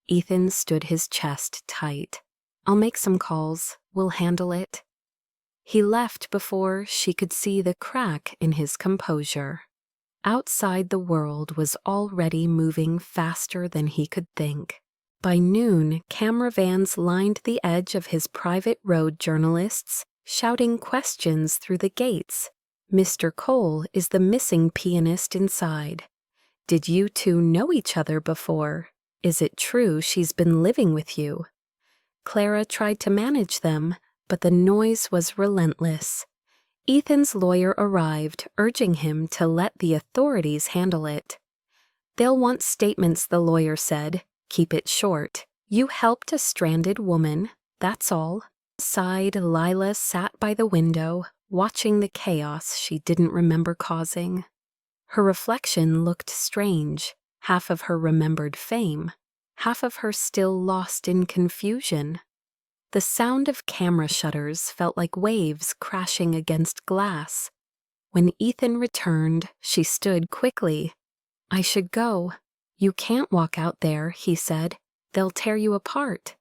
Ethan stood his chest tight. "I'll make some calls. We'll handle it." He left before she could see the crack in his composure. Outside, the world was already moving faster than he could think. By noon, camera vans lined the edge of his private road, journalists shouting questions through the gates. "Mr. Cole is the missing pianist inside. Did you two know each other before? Is it true she's been living with you?" Clara tried to manage them, but the noise was relentless. Ethan's lawyer arrived, urging him to let the authorities handle it. "They'll want statements," the lawyer said. "Keep it short. You helped a stranded woman, that's all." Sighed, Lila sat by the window, watching the chaos she didn't remember causing. Her reflection looked strange, half of her remembered fame, half of her still lost in confusion. The sound of camera shutters felt like waves crashing against glass. When Ethan returned, she stood quickly. "I should go." "You can't walk out there," he said. "They'll tear you apart."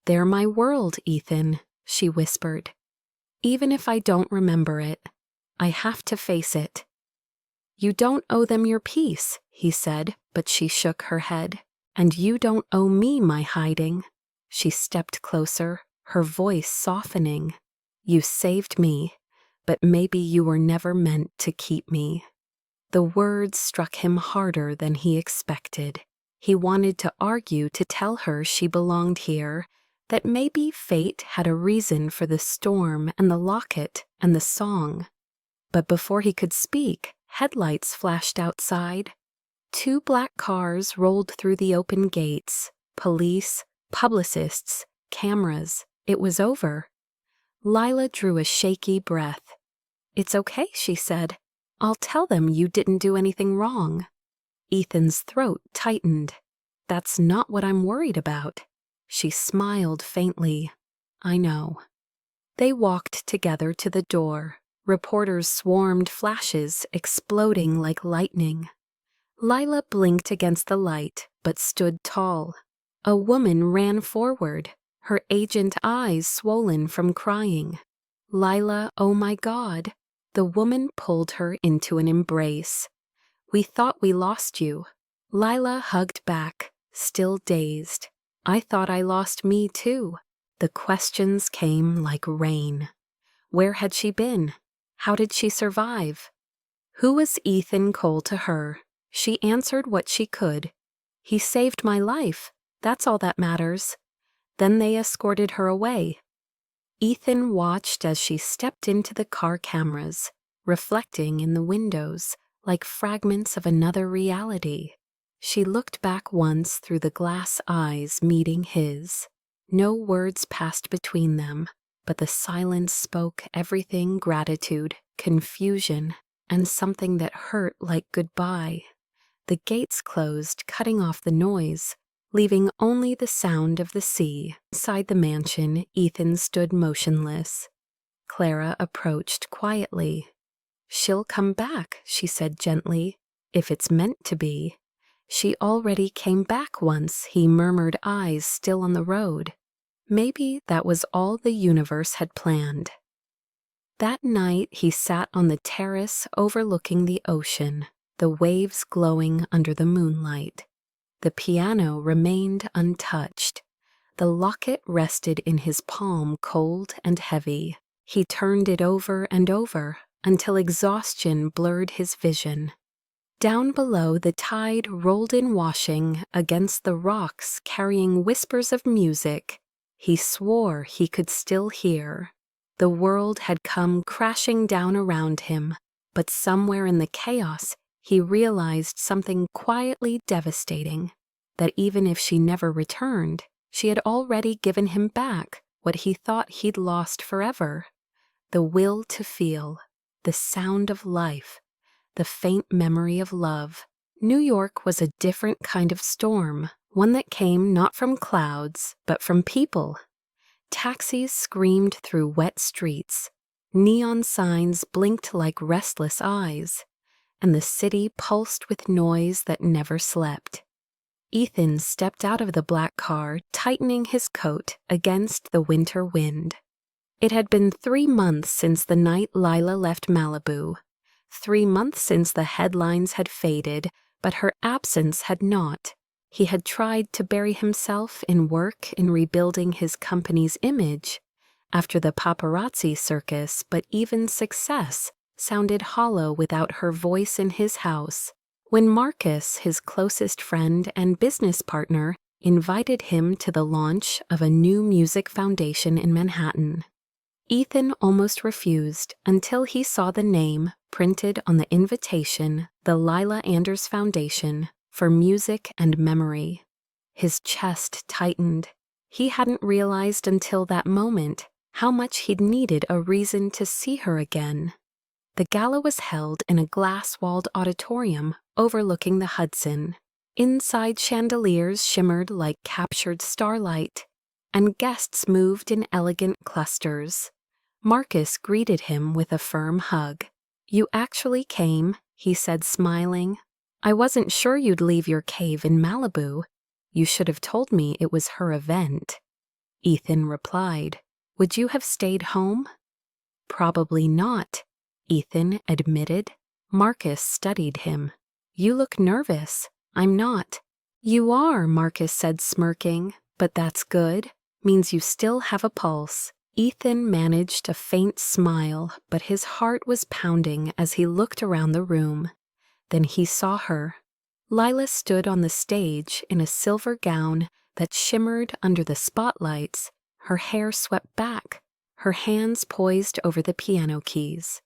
"They're my world, Ethan. she whispered. Even if I don't remember it, I have to face it. You don't owe them your peace, he said, but she shook her head. And you don't owe me my hiding. She stepped closer, her voice softening. You saved me, but maybe you were never meant to keep me. The words struck him harder than he expected. He wanted to argue to tell her she belonged here, that maybe fate had a reason for the storm and the locket and the song. But before he could speak, headlights flashed outside. 2 black cars rolled through the open gates. Police, publicists, cameras. It was over. Lila drew a shaky breath. It's okay, she said. I'll tell them you didn't do anything wrong. Ethan's throat tightened. That's not what I'm worried about. She smiled faintly. I know. They walked together to the door. Reporters swarmed, flashes exploding like lightning. Lila blinked against the light, but stood tall. A woman ran forward, her agent eyes swollen from crying. Lila, oh my God. The woman pulled her into an embrace. We thought we lost you. Lila hugged back, still dazed. I thought I lost me too. The questions came like rain. Where had she been? How did she survive? Who was Ethan Cole to her? She answered what she could. He saved my life. That's all that matters. Then they escorted her away. Ethan watched as she stepped into the car cameras, reflecting in the windows like fragments of another reality. She looked back once through the glass eyes meeting his. No words passed between them, but the silence spoke everything: gratitude, confusion, and something that hurt like goodbye. The gates closed, cutting off the noise, leaving only the sound of the sea. Inside the mansion, Ethan stood motionless. Clara approached quietly. She'll come back, she said gently, if it's meant to be. She already came back once, he murmured, eyes still on the road. Maybe that was all the universe had planned. That night he sat on the terrace overlooking the ocean, the waves glowing under the moonlight. The piano remained untouched. The locket rested in his palm, cold and heavy. He turned it over and over until exhaustion blurred his vision. Down below, the tide rolled in, washing against the rocks, carrying whispers of music. He swore he could still hear. The world had come crashing down around him, but somewhere in the chaos, he realized something quietly devastating, that even if she never returned, she had already given him back what he thought he'd lost forever. The will to feel, the sound of life, the faint memory of love. New York was a different kind of storm, one that came not from clouds, but from people. Taxis screamed through wet streets. Neon signs blinked like restless eyes, and the city pulsed with noise that never slept. Ethan stepped out of the black car, tightening his coat against the winter wind. It had been 3 months since the night Lila left Malibu. 3 months since the headlines had faded, but her absence had not. He had tried to bury himself in work in rebuilding his company's image after the paparazzi circus, but even success sounded hollow without her voice in his house. When Marcus, his closest friend and business partner, invited him to the launch of a new music foundation in Manhattan, Ethan almost refused until he saw the name printed on the invitation, the Lila Anders Foundation for Music and Memory. His chest tightened. He hadn't realized until that moment how much he'd needed a reason to see her again. The gala was held in a glass-walled auditorium overlooking the Hudson. Inside, chandeliers shimmered like captured starlight, and guests moved in elegant clusters. Marcus greeted him with a firm hug. "You actually came," he said, smiling. "I wasn't sure you'd leave your cave in Malibu. You should have told me it was her event." Ethan replied, Would you have stayed home? Probably not, Ethan admitted. Marcus studied him. You look nervous. I'm not. You are, Marcus said, smirking. But that's good. Means you still have a pulse. Ethan managed a faint smile, but his heart was pounding as he looked around the room. Then he saw her. Lila stood on the stage in a silver gown that shimmered under the spotlights, her hair swept back, her hands poised over the piano keys.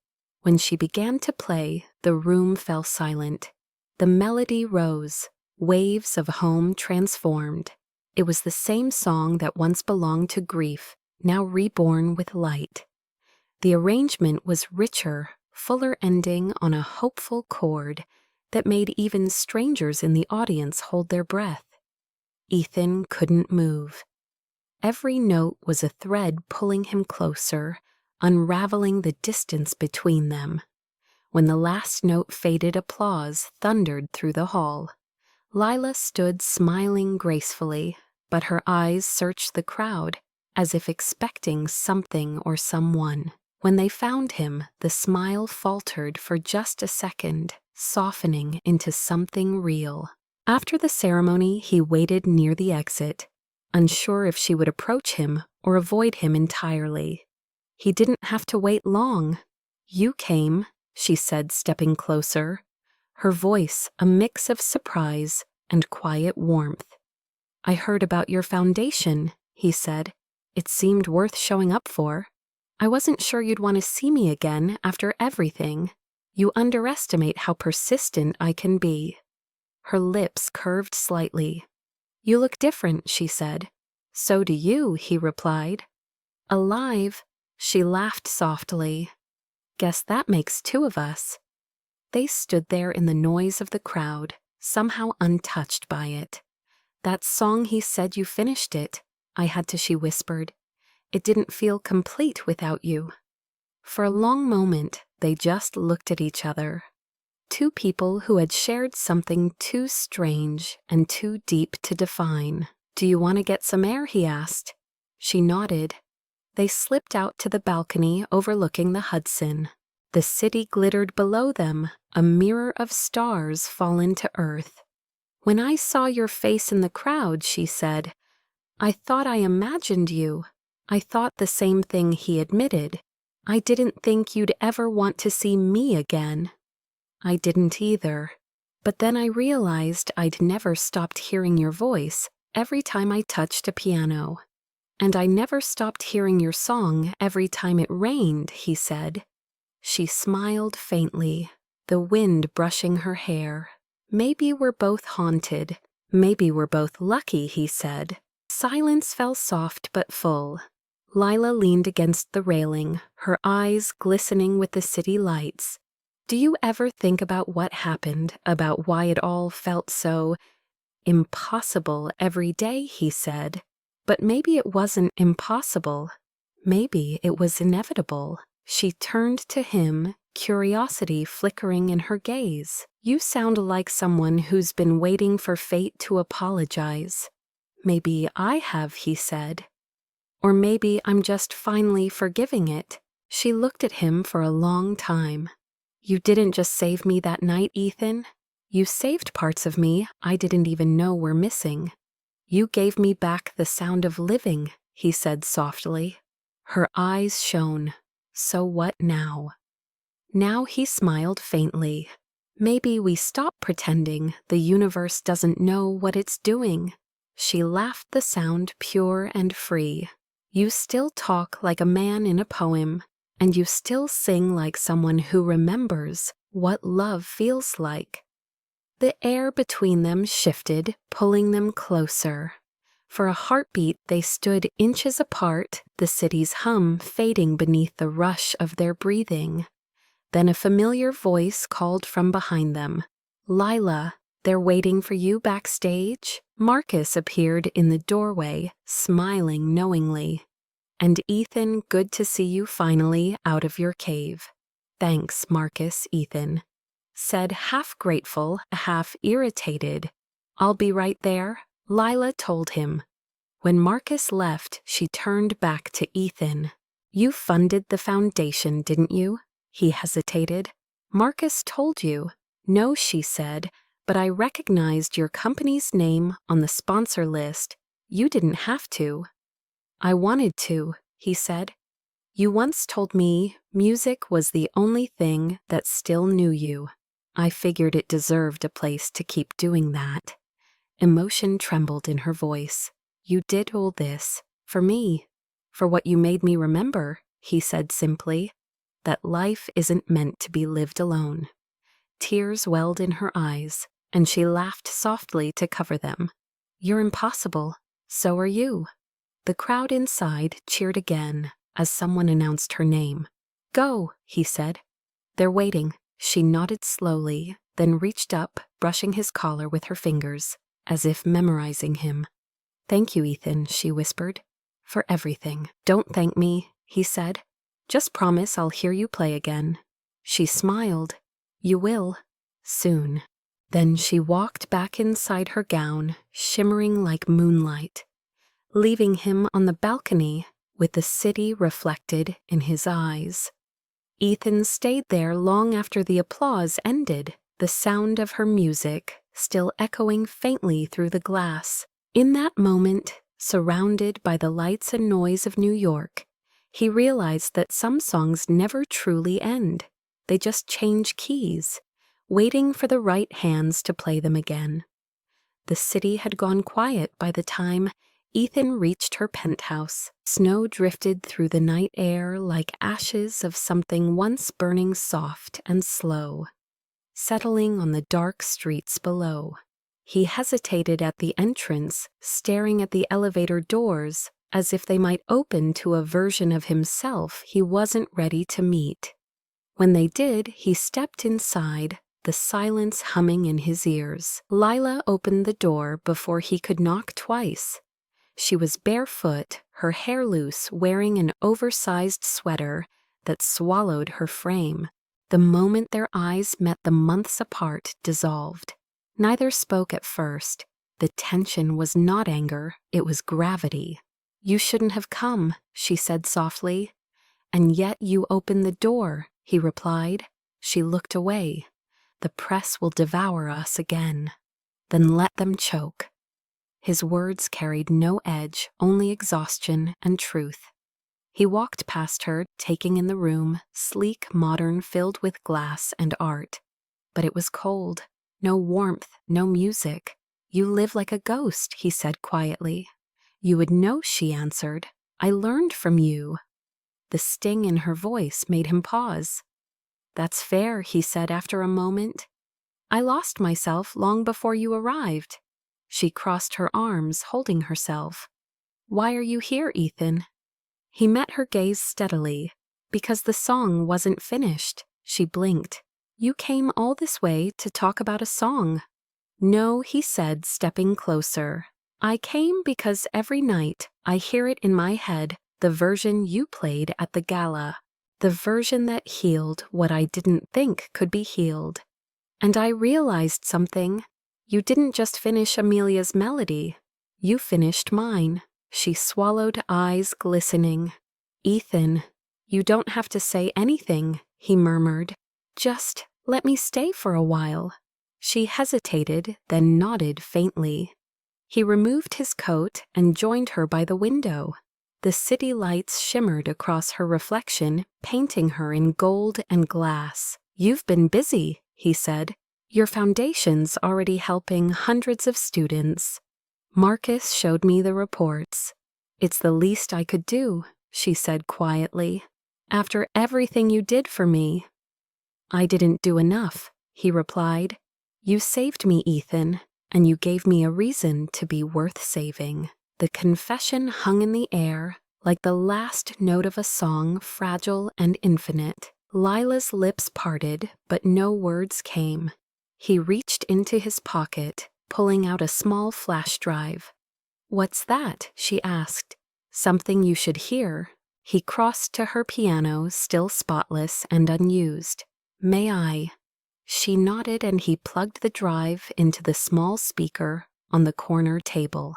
When she began to play, the room fell silent. The melody rose, waves of home transformed. It was the same song that once belonged to grief, now reborn with light. The arrangement was richer, fuller ending on a hopeful chord that made even strangers in the audience hold their breath. Ethan couldn't move. Every note was a thread pulling him closer, unraveling the distance between them. When the last note faded, applause thundered through the hall. Lila stood smiling gracefully, but her eyes searched the crowd, as if expecting something or someone. When they found him, the smile faltered for just a second, softening into something real. After the ceremony, he waited near the exit, unsure if she would approach him or avoid him entirely. He didn't have to wait long. You came, she said, stepping closer, her voice a mix of surprise and quiet warmth. I heard about your foundation, he said. It seemed worth showing up for. I wasn't sure you'd want to see me again after everything. You underestimate how persistent I can be. Her lips curved slightly. You look different, she said. So do you, he replied. Alive, she laughed softly. Guess that makes two of us. They stood there in the noise of the crowd, somehow untouched by it. That song, he said, you finished it. I had to, she whispered. It didn't feel complete without you. For a long moment, they just looked at each other. Two people who had shared something too strange and too deep to define. Do you want to get some air, he asked. She nodded. They slipped out to the balcony overlooking the Hudson. The city glittered below them, a mirror of stars fallen to earth. When I saw your face in the crowd, she said, I thought I imagined you. I thought the same thing, he admitted. I didn't think you'd ever want to see me again. I didn't either. But then I realized I'd never stopped hearing your voice every time I touched a piano. And I never stopped hearing your song every time it rained, he said. She smiled faintly, the wind brushing her hair. Maybe we're both haunted. Maybe we're both lucky, he said. Silence fell soft but full. Lila leaned against the railing, her eyes glistening with the city lights. Do you ever think about what happened, about why it all felt so impossible every day, he said. But maybe it wasn't impossible. Maybe it was inevitable. She turned to him, curiosity flickering in her gaze. You sound like someone who's been waiting for fate to apologize. Maybe I have, he said. Or maybe I'm just finally forgiving it. She looked at him for a long time. You didn't just save me that night, Ethan. You saved parts of me I didn't even know were missing. You gave me back the sound of living, he said softly. Her eyes shone. So what now? Now he smiled faintly. Maybe we stop pretending the universe doesn't know what it's doing. She laughed, the sound pure and free. You still talk like a man in a poem, and you still sing like someone who remembers what love feels like. The air between them shifted, pulling them closer. For a heartbeat, they stood inches apart, the city's hum fading beneath the rush of their breathing. Then a familiar voice called from behind them. Lila, they're waiting for you backstage? Marcus appeared in the doorway, smiling knowingly. And Ethan, good to see you finally out of your cave. Thanks, Marcus, Ethan said, half grateful, half irritated. I'll be right there, Lila told him. When Marcus left, she turned back to Ethan. You funded the foundation, didn't you? He hesitated. Marcus told you. No, she said, but I recognized your company's name on the sponsor list. You didn't have to. I wanted to, he said. You once told me music was the only thing that still knew you. I figured it deserved a place to keep doing that. Emotion trembled in her voice. You did all this for me, for what you made me remember, he said simply, that life isn't meant to be lived alone. Tears welled in her eyes, and she laughed softly to cover them. You're impossible. So are you. The crowd inside cheered again as someone announced her name. Go, he said. They're waiting. She nodded slowly, then reached up, brushing his collar with her fingers, as if memorizing him. Thank you, Ethan, she whispered. For everything. Don't thank me, he said. Just promise I'll hear you play again. She smiled. You will. Soon. Then she walked back inside her gown, shimmering like moonlight, leaving him on the balcony with the city reflected in his eyes. Ethan stayed there long after the applause ended, the sound of her music still echoing faintly through the glass. In that moment, surrounded by the lights and noise of New York, he realized that some songs never truly end. They just change keys, waiting for the right hands to play them again. The city had gone quiet by the time Ethan reached her penthouse. Snow drifted through the night air like ashes of something once burning soft and slow, settling on the dark streets below. He hesitated at the entrance, staring at the elevator doors as if they might open to a version of himself he wasn't ready to meet. When they did, he stepped inside, the silence humming in his ears. Lila opened the door before he could knock twice. She was barefoot, her hair loose, wearing an oversized sweater that swallowed her frame. The moment their eyes met, the months apart dissolved. Neither spoke at first. The tension was not anger, it was gravity. You shouldn't have come, she said softly. And yet you opened the door, he replied. She looked away. The press will devour us again. Then let them choke. His words carried no edge, only exhaustion and truth. He walked past her, taking in the room, sleek, modern, filled with glass and art. But it was cold. No warmth, no music. You live like a ghost, he said quietly. You would know, she answered. I learned from you. The sting in her voice made him pause. That's fair, he said after a moment. I lost myself long before you arrived. She crossed her arms, holding herself. Why are you here, Ethan? He met her gaze steadily. Because the song wasn't finished. She blinked. You came all this way to talk about a song. No, he said, stepping closer. I came because every night I hear it in my head, the version you played at the gala. The version that healed what I didn't think could be healed. And I realized something. You didn't just finish Amelia's melody. You finished mine. She swallowed, eyes glistening. Ethan, you don't have to say anything, he murmured. Just let me stay for a while. She hesitated, then nodded faintly. He removed his coat and joined her by the window. The city lights shimmered across her reflection, painting her in gold and glass. You've been busy, he said. Your foundation's already helping hundreds of students. Marcus showed me the reports. It's the least I could do, she said quietly. After everything you did for me. I didn't do enough, he replied. You saved me, Ethan, and you gave me a reason to be worth saving. The confession hung in the air, like the last note of a song fragile and infinite. Lila's lips parted, but no words came. He reached into his pocket, pulling out a small flash drive. What's that? She asked. Something you should hear. He crossed to her piano, still spotless and unused. May I? She nodded and he plugged the drive into the small speaker on the corner table.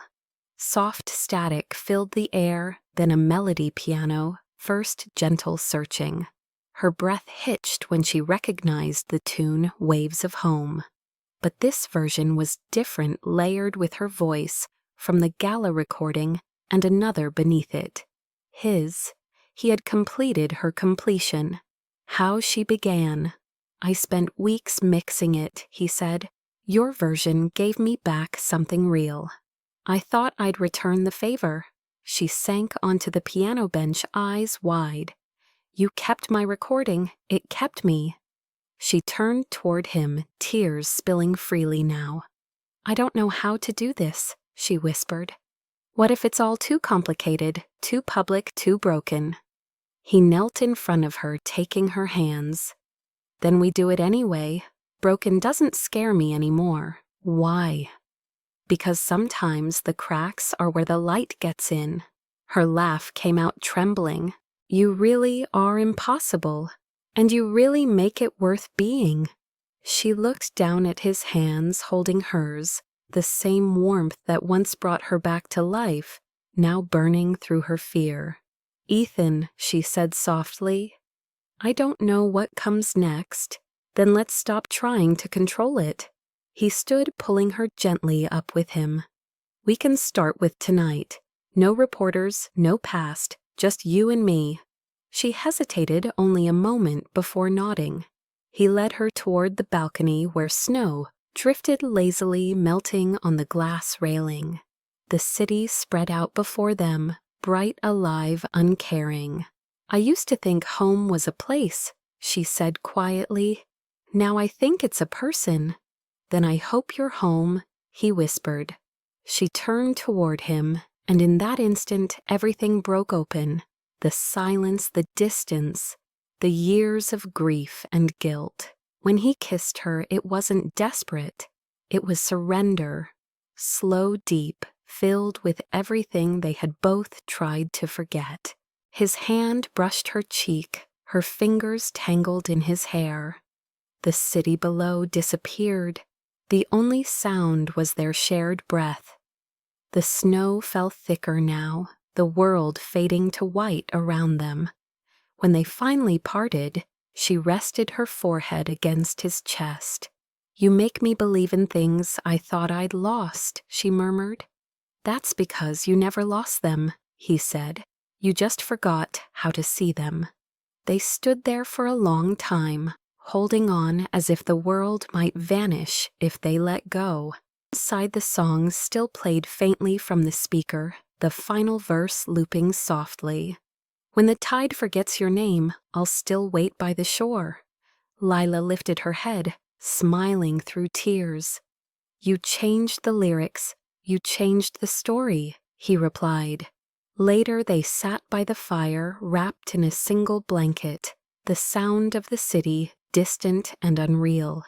Soft static filled the air, then a melody piano, first gentle searching. Her breath hitched when she recognized the tune Waves of Home. But this version was different, layered with her voice from the gala recording and another beneath it. He had completed her completion. How she began. "I spent weeks mixing it," he said. "Your version gave me back something real. I thought I'd return the favor." She sank onto the piano bench, eyes wide. "You kept my recording. It kept me." She turned toward him, tears spilling freely now. "I don't know how to do this," she whispered. "What if it's all too complicated, too public, too broken?" He knelt in front of her, taking her hands. "Then we do it anyway. Broken doesn't scare me anymore." "Why?" "Because sometimes the cracks are where the light gets in." Her laugh came out trembling. "You really are impossible. And you really make it worth being." She looked down at his hands holding hers, the same warmth that once brought her back to life, now burning through her fear. "Ethan," she said softly, "I don't know what comes next. Then let's stop trying to control it." He stood, pulling her gently up with him. "We can start with tonight. No reporters, no past, just you and me." She hesitated only a moment before nodding. He led her toward the balcony where snow drifted lazily, melting on the glass railing. The city spread out before them, bright, alive, uncaring. "I used to think home was a place," she said quietly. "Now I think it's a person." "Then I hope you're home," he whispered. She turned toward him, and in that instant everything broke open. The silence, the distance, the years of grief and guilt. When he kissed her, it wasn't desperate. It was surrender. Slow, deep, filled with everything they had both tried to forget. His hand brushed her cheek, her fingers tangled in his hair. The city below disappeared. The only sound was their shared breath. The snow fell thicker now, the world fading to white around them. When they finally parted, she rested her forehead against his chest. "You make me believe in things I thought I'd lost," she murmured. "That's because you never lost them," he said. "You just forgot how to see them." They stood there for a long time, holding on as if the world might vanish if they let go. Inside, the song still played faintly from the speaker, the final verse looping softly. "When the tide forgets your name, I'll still wait by the shore." Lila lifted her head, smiling through tears. "You changed the lyrics, you changed the story," he replied. Later they sat by the fire, wrapped in a single blanket, the sound of the city distant and unreal.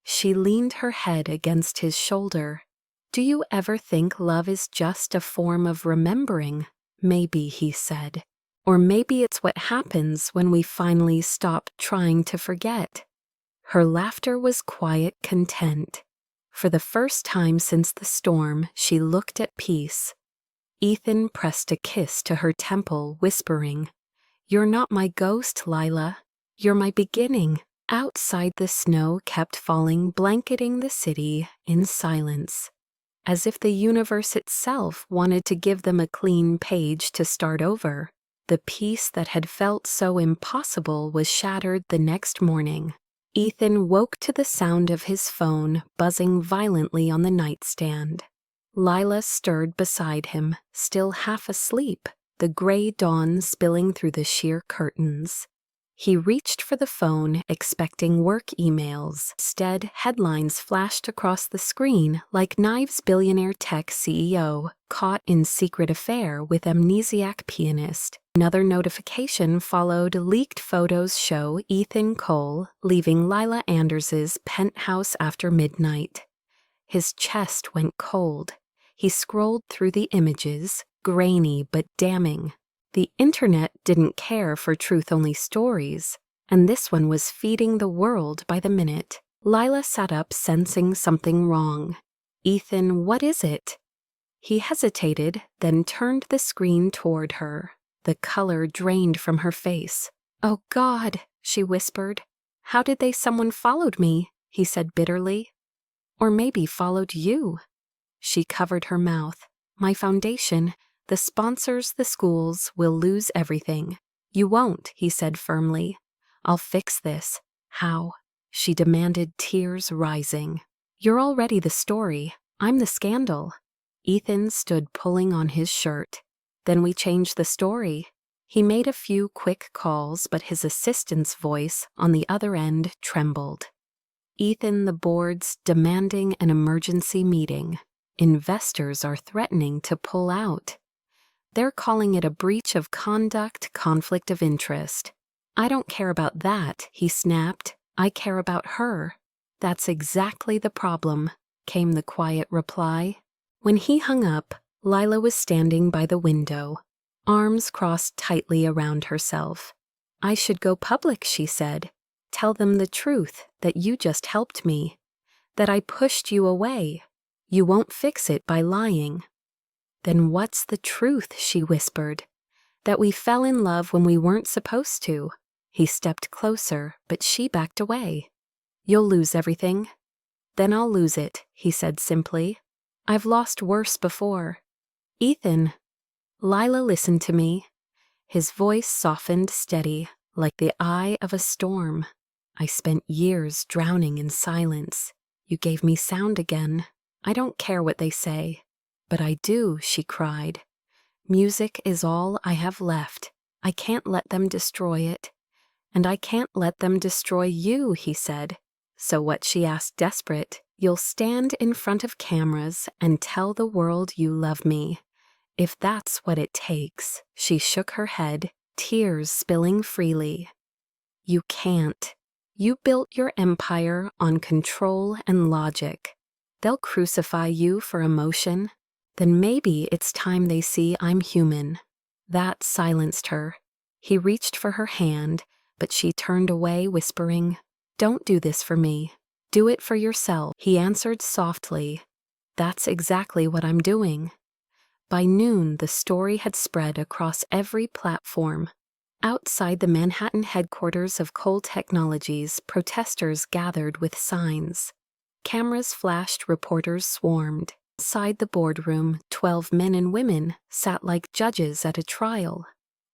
She leaned her head against his shoulder. "Do you ever think love is just a form of remembering?" "Maybe," he said. "Or maybe it's what happens when we finally stop trying to forget." Her laughter was quiet content. For the first time since the storm, she looked at peace. Ethan pressed a kiss to her temple, whispering, "You're not my ghost, Lila. You're my beginning." Outside, the snow kept falling, blanketing the city in silence, as if the universe itself wanted to give them a clean page to start over. The peace that had felt so impossible was shattered the next morning. Ethan woke to the sound of his phone buzzing violently on the nightstand. Lila stirred beside him, still half asleep, the gray dawn spilling through the sheer curtains. He reached for the phone, expecting work emails. Instead, headlines flashed across the screen like Knives billionaire tech CEO caught in secret affair with amnesiac pianist. Another notification followed. Leaked photos show Ethan Cole leaving Lila Anders's penthouse after midnight. His chest went cold. He scrolled through the images, grainy but damning. The internet didn't care for truth-only stories, and this one was feeding the world by the minute. Lila sat up, sensing something wrong. "Ethan, what is it?" He hesitated, then turned the screen toward her. The color drained from her face. "Oh God," she whispered. "How did someone followed me?" he said bitterly. "Or maybe followed you." She covered her mouth. "My foundation, the sponsors, the schools, will lose everything." "You won't," he said firmly. "I'll fix this." "How?" she demanded, tears rising. "You're already the story. I'm the scandal." Ethan stood pulling on his shirt. "Then we change the story." He made a few quick calls, but his assistant's voice on the other end trembled. "Ethan, the board's demanding an emergency meeting. Investors are threatening to pull out. They're calling it a breach of conduct, conflict of interest." "I don't care about that," he snapped. "I care about her." "That's exactly the problem," came the quiet reply. When he hung up, Lila was standing by the window, arms crossed tightly around herself. "I should go public," she said. "Tell them the truth, that you just helped me, that I pushed you away. You won't fix it by lying." "Then what's the truth?" she whispered. "That we fell in love when we weren't supposed to." He stepped closer, but she backed away. "You'll lose everything." "Then I'll lose it," he said simply. "I've lost worse before." "Ethan." "Lila, listen to me." His voice softened, steady, like the eye of a storm. "I spent years drowning in silence. You gave me sound again. I don't care what they say." "But I do," she cried. "Music is all I have left. I can't let them destroy it." "And I can't let them destroy you," he said. "So what?" she asked, desperate. "You'll stand in front of cameras and tell the world you love me. If that's what it takes." She shook her head, tears spilling freely. "You can't. You built your empire on control and logic. They'll crucify you for emotion. Then maybe it's time they see I'm human." That silenced her. He reached for her hand, but she turned away, whispering, "Don't do this for me. Do it for yourself." He answered softly, "That's exactly what I'm doing." By noon, the story had spread across every platform. Outside the Manhattan headquarters of Cole Technologies, protesters gathered with signs. Cameras flashed, reporters swarmed. Inside the boardroom, 12 men and women sat like judges at a trial.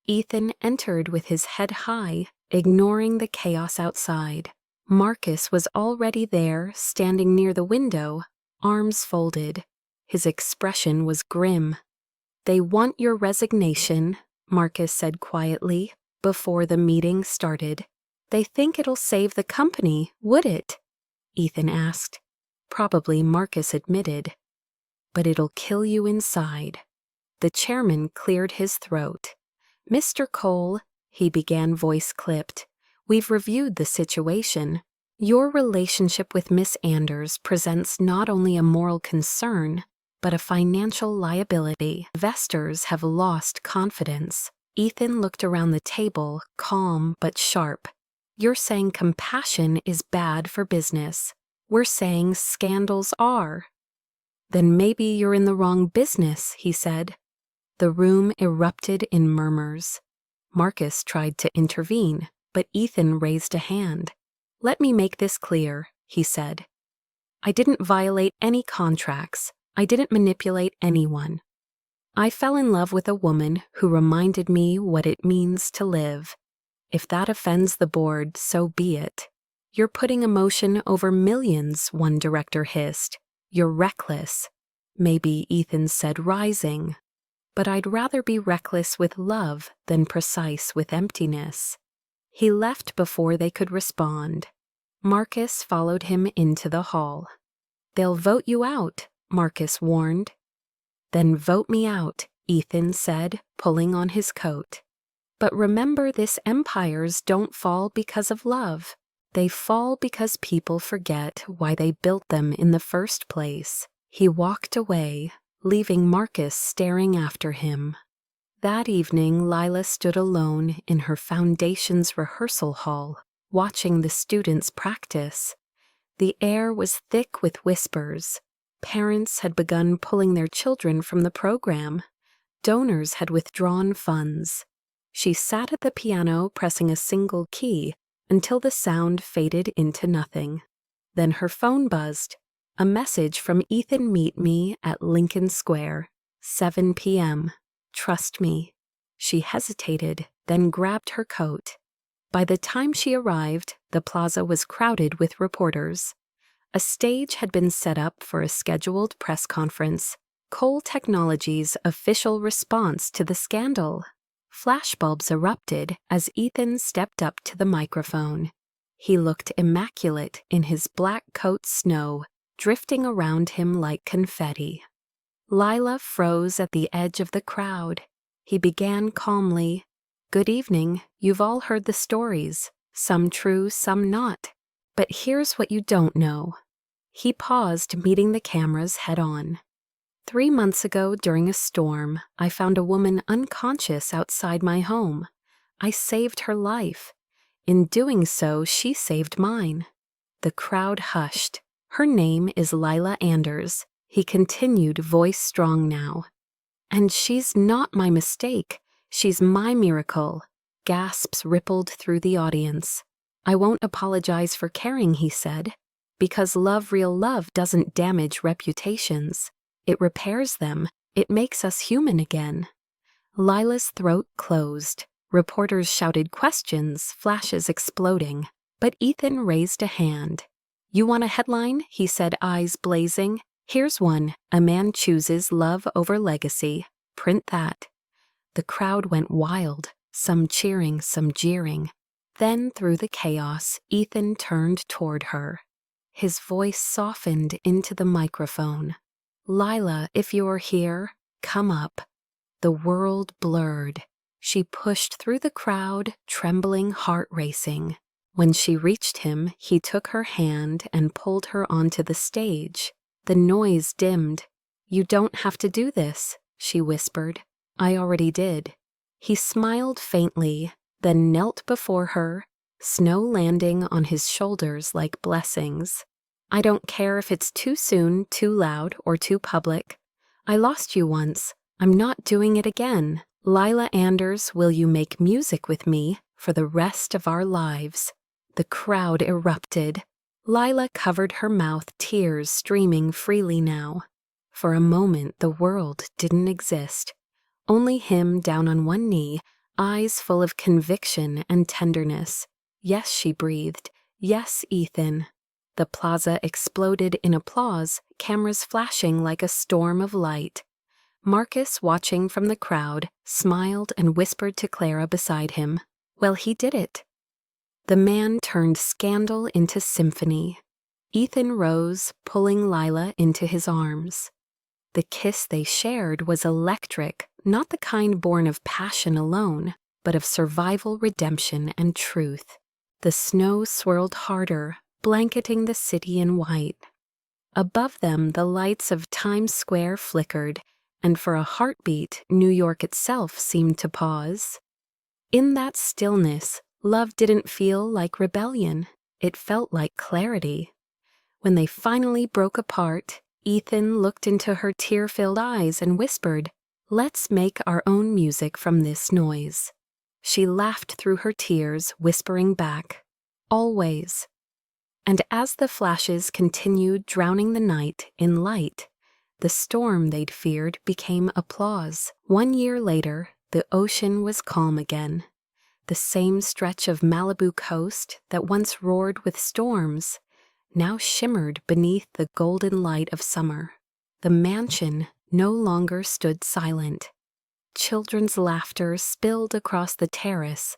Ethan entered with his head high, ignoring the chaos outside. Marcus was already there, standing near the window, arms folded. His expression was grim. "They want your resignation," Marcus said quietly, before the meeting started. "They think it'll save the company, would it?" Ethan asked. "Probably," Marcus admitted. "But it'll kill you inside." The chairman cleared his throat. "Mr. Cole," he began, voice clipped, "we've reviewed the situation. Your relationship with Miss Anders presents not only a moral concern, but a financial liability. Investors have lost confidence." Ethan looked around the table, calm but sharp. "You're saying compassion is bad for business. We're saying scandals are." "Then maybe you're in the wrong business," he said. The room erupted in murmurs. Marcus tried to intervene, but Ethan raised a hand. "Let me make this clear," he said. "I didn't violate any contracts. I didn't manipulate anyone. I fell in love with a woman who reminded me what it means to live. If that offends the board, so be it." "You're putting emotion over millions," one director hissed. "You're reckless." "Maybe," Ethan said, rising. "But I'd rather be reckless with love than precise with emptiness." He left before they could respond. Marcus followed him into the hall. "They'll vote you out," Marcus warned. "Then vote me out," Ethan said, pulling on his coat. "But remember, this empires don't fall because of love. They fall because people forget why they built them in the first place." He walked away, leaving Marcus staring after him. That evening, Lila stood alone in her foundation's rehearsal hall, watching the students practice. The air was thick with whispers. Parents had begun pulling their children from the program. Donors had withdrawn funds. She sat at the piano pressing a single key until the sound faded into nothing. Then her phone buzzed. A message from Ethan. Meet me at Lincoln Square, 7 p.m. Trust me. She hesitated, then grabbed her coat. By the time she arrived, the plaza was crowded with reporters. A stage had been set up for a scheduled press conference, Cole Technologies' official response to the scandal. Flashbulbs erupted as Ethan stepped up to the microphone. He looked immaculate in his black coat, snow drifting around him like confetti. Lila froze at the edge of the crowd. He began calmly, "Good evening, you've all heard the stories, some true, some not. But here's what you don't know." He paused, meeting the cameras head on. 3 months ago, during a storm, I found a woman unconscious outside my home. I saved her life. In doing so, she saved mine. The crowd hushed. "Her name is Lila Anders," he continued, voice strong now. "And she's not my mistake. She's my miracle." Gasps rippled through the audience. "I won't apologize for caring," he said, "because real love doesn't damage reputations. It repairs them. It makes us human again." Lila's throat closed. Reporters shouted questions, flashes exploding. But Ethan raised a hand. "You want a headline?" he said, eyes blazing. "Here's one. A man chooses love over legacy. Print that." The crowd went wild, some cheering, some jeering. Then, through the chaos, Ethan turned toward her. His voice softened into the microphone. "Lila, if you're here, come up." The world blurred. She pushed through the crowd, trembling, heart racing. When she reached him, he took her hand and pulled her onto the stage. The noise dimmed. "You don't have to do this," she whispered. "I already did." He smiled faintly, then knelt before her, snow landing on his shoulders like blessings. "I don't care if it's too soon, too loud, or too public. I lost you once. I'm not doing it again. Lila Anders, will you make music with me for the rest of our lives?" The crowd erupted. Lila covered her mouth, tears streaming freely now. For a moment, the world didn't exist. Only him down on one knee, eyes full of conviction and tenderness. "Yes," she breathed. "Yes, Ethan." The plaza exploded in applause, cameras flashing like a storm of light. Marcus, watching from the crowd, smiled and whispered to Clara beside him, "Well, he did it." The man turned scandal into symphony. Ethan rose, pulling Lila into his arms. The kiss they shared was electric, not the kind born of passion alone, but of survival, redemption, and truth. The snow swirled harder, blanketing the city in white. Above them, the lights of Times Square flickered, and for a heartbeat, New York itself seemed to pause. In that stillness, love didn't feel like rebellion. It felt like clarity. When they finally broke apart, Ethan looked into her tear-filled eyes and whispered, "Let's make our own music from this noise." She laughed through her tears, whispering back, "Always." And as the flashes continued drowning the night in light, the storm they'd feared became applause. 1 year later, the ocean was calm again. The same stretch of Malibu coast that once roared with storms now shimmered beneath the golden light of summer. The mansion no longer stood silent. Children's laughter spilled across the terrace,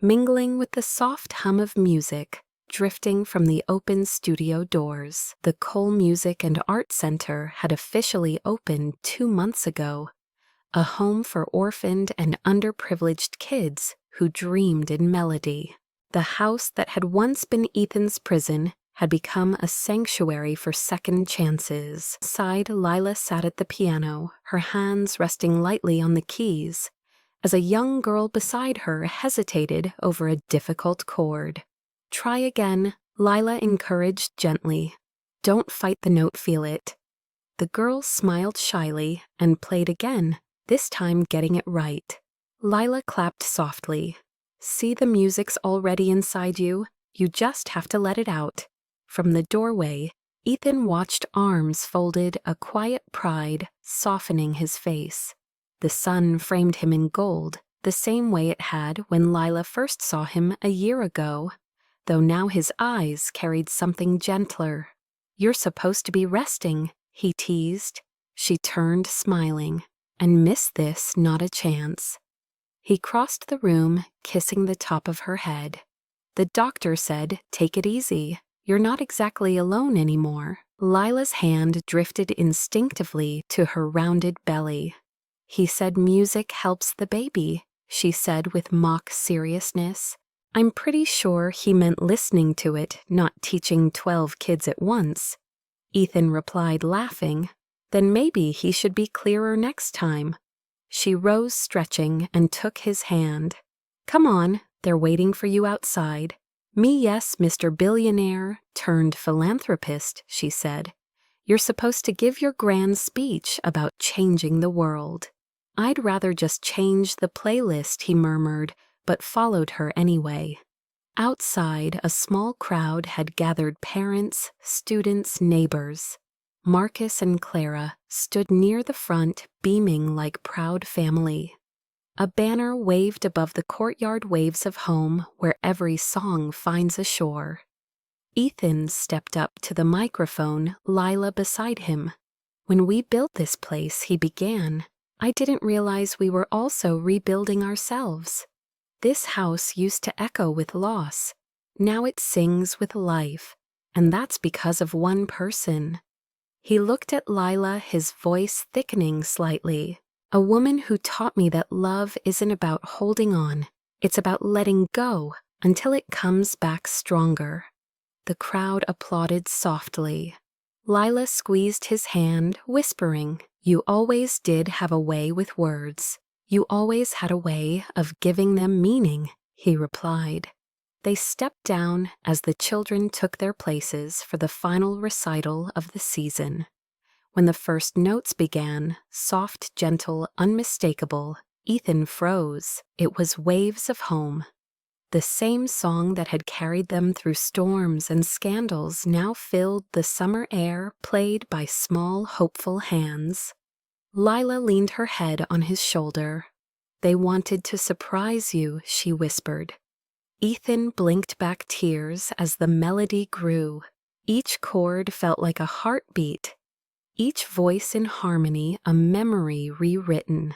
mingling with the soft hum of music drifting from the open studio doors. The Cole Music and Art Center had officially opened 2 months ago, a home for orphaned and underprivileged kids who dreamed in melody. The house that had once been Ethan's prison had become a sanctuary for second chances. Inside, Lila sat at the piano, her hands resting lightly on the keys, as a young girl beside her hesitated over a difficult chord. "Try again," Lila encouraged gently. "Don't fight the note, feel it." The girl smiled shyly and played again, this time getting it right. Lila clapped softly. See, the music's already inside you. You just have to let it out. From the doorway, Ethan watched arms folded, a quiet pride softening his face. The sun framed him in gold, the same way it had when Lila first saw him a year ago, though now his eyes carried something gentler. You're supposed to be resting, he teased. She turned, smiling, and missed this not a chance. He crossed the room, kissing the top of her head. The doctor said, take it easy. You're not exactly alone anymore. Lila's hand drifted instinctively to her rounded belly. He said music helps the baby, she said with mock seriousness. I'm pretty sure he meant listening to it, not teaching 12 kids at once. Ethan replied, laughing. Then maybe he should be clearer next time. She rose, stretching, and took his hand. Come on, they're waiting for you outside. Me, yes, Mr. Billionaire turned philanthropist, she said. You're supposed to give your grand speech about changing the world. I'd rather just change the playlist, he murmured, but followed her anyway. Outside, a small crowd had gathered, parents, students, neighbors. Marcus and Clara stood near the front, beaming like proud family. A banner waved above the courtyard waves of home where every song finds a shore. Ethan stepped up to the microphone, Lila beside him. When we built this place, he began, I didn't realize we were also rebuilding ourselves. This house used to echo with loss. Now it sings with life, and that's because of one person. He looked at Lila, his voice thickening slightly. A woman who taught me that love isn't about holding on. It's about letting go until it comes back stronger. The crowd applauded softly. Lila squeezed his hand, whispering, You always did have a way with words. You always had a way of giving them meaning, he replied. They stepped down as the children took their places for the final recital of the season. When the first notes began, soft, gentle, unmistakable, Ethan froze. It was Waves of Home. The same song that had carried them through storms and scandals now filled the summer air, played by small, hopeful hands. Lila leaned her head on his shoulder. They wanted to surprise you, she whispered. Ethan blinked back tears as the melody grew. Each chord felt like a heartbeat. Each voice in harmony, a memory rewritten.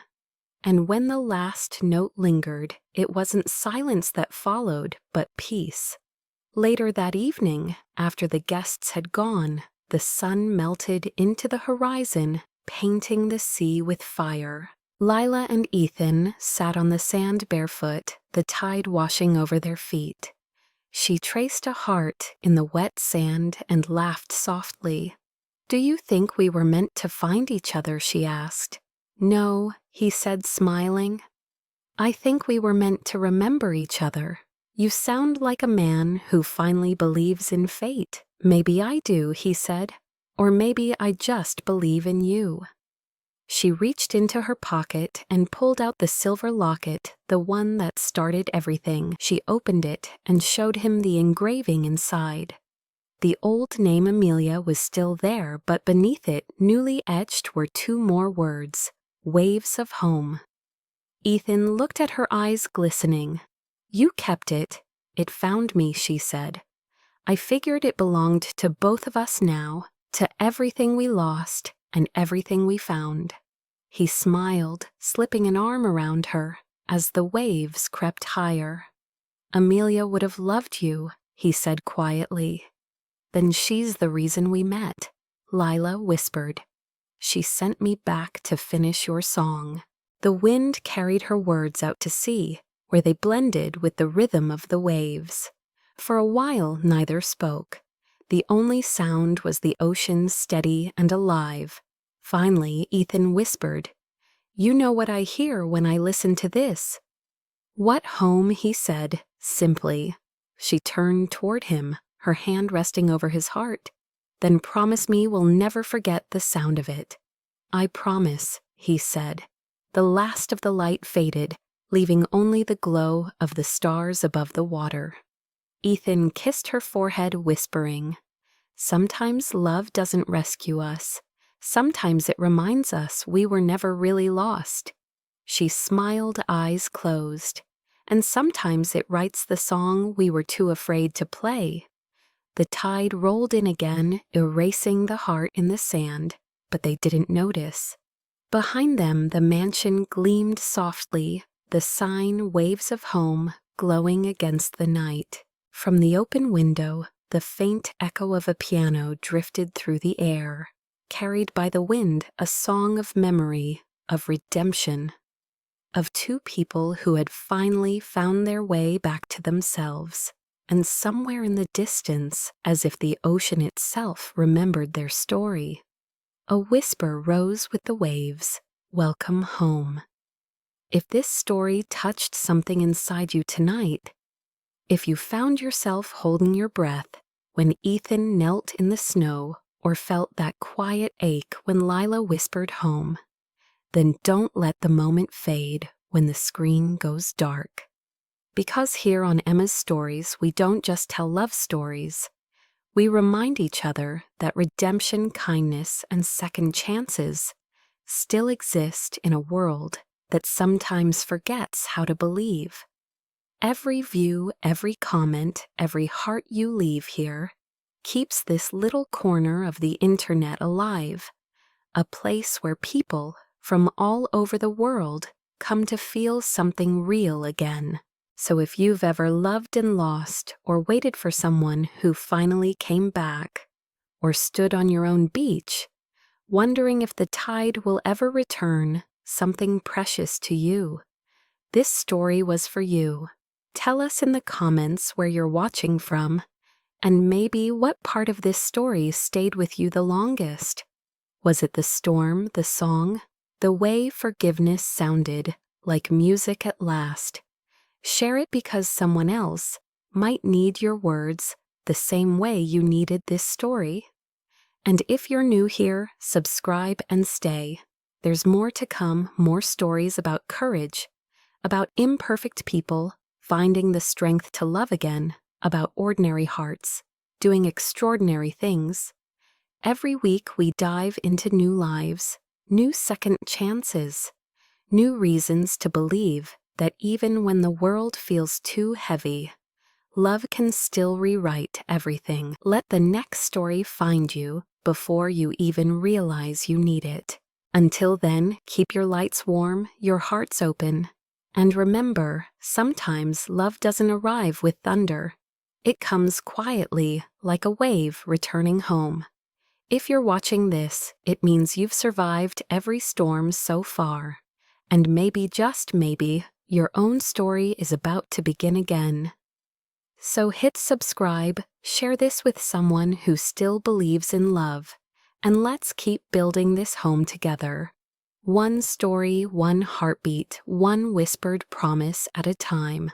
And when the last note lingered, it wasn't silence that followed, but peace. Later that evening, after the guests had gone, the sun melted into the horizon, painting the sea with fire. Lila and Ethan sat on the sand barefoot, the tide washing over their feet. She traced a heart in the wet sand and laughed softly. Do you think we were meant to find each other? She asked. No, he said, smiling. I think we were meant to remember each other. You sound like a man who finally believes in fate. Maybe I do, he said. Or maybe I just believe in you. She reached into her pocket and pulled out the silver locket, the one that started everything. She opened it and showed him the engraving inside. The old name Amelia was still there, but beneath it, newly etched, were 2 more words, Waves of Home. Ethan looked at her eyes glistening. You kept it. It found me, she said. I figured it belonged to both of us now, to everything we lost and everything we found. He smiled, slipping an arm around her as the waves crept higher. Amelia would have loved you, he said quietly. Then she's the reason we met, Lila whispered. She sent me back to finish your song. The wind carried her words out to sea, where they blended with the rhythm of the waves. For a while, neither spoke. The only sound was the ocean, steady and alive. Finally, Ethan whispered, You know what I hear when I listen to this. What home, he said, simply. She turned toward him, her hand resting over his heart. Then promise me we'll never forget the sound of it." "I promise," he said. The last of the light faded, leaving only the glow of the stars above the water. Ethan kissed her forehead, whispering, "Sometimes love doesn't rescue us. Sometimes it reminds us we were never really lost." She smiled, eyes closed. "And sometimes it writes the song we were too afraid to play." The tide rolled in again, erasing the heart in the sand, but they didn't notice. Behind them, the mansion gleamed softly, the sign "Waves of Home" glowing against the night. From the open window, the faint echo of a piano drifted through the air, carried by the wind, a song of memory, of redemption, of two people who had finally found their way back to themselves. And somewhere in the distance, as if the ocean itself remembered their story, a whisper rose with the waves, "Welcome home." If this story touched something inside you tonight, if you found yourself holding your breath when Ethan knelt in the snow, or felt that quiet ache when Lila whispered home, then don't let the moment fade when the screen goes dark. Because here on Emma's Stories, we don't just tell love stories. We remind each other that redemption, kindness, and second chances still exist in a world that sometimes forgets how to believe. Every view, every comment, every heart you leave here keeps this little corner of the internet alive, a place where people from all over the world come to feel something real again. So if you've ever loved and lost, or waited for someone who finally came back, or stood on your own beach, wondering if the tide will ever return something precious to you, this story was for you. Tell us in the comments where you're watching from, and maybe what part of this story stayed with you the longest. Was it the storm, the song, the way forgiveness sounded like music at last? Share it because someone else might need your words the same way you needed this story. And if you're new here, subscribe and stay. There's more to come, more stories about courage, about imperfect people finding the strength to love again, about ordinary hearts doing extraordinary things. Every week we dive into new lives, new second chances, new reasons to believe that even when the world feels too heavy, love can still rewrite everything. Let the next story find you before you even realize you need it. Until then, keep your lights warm, your hearts open, and remember, sometimes love doesn't arrive with thunder. It comes quietly, like a wave returning home. If you're watching this, it means you've survived every storm so far, and maybe, just maybe, your own story is about to begin again. So hit subscribe, share this with someone who still believes in love, and let's keep building this home together. One story, one heartbeat, one whispered promise at a time.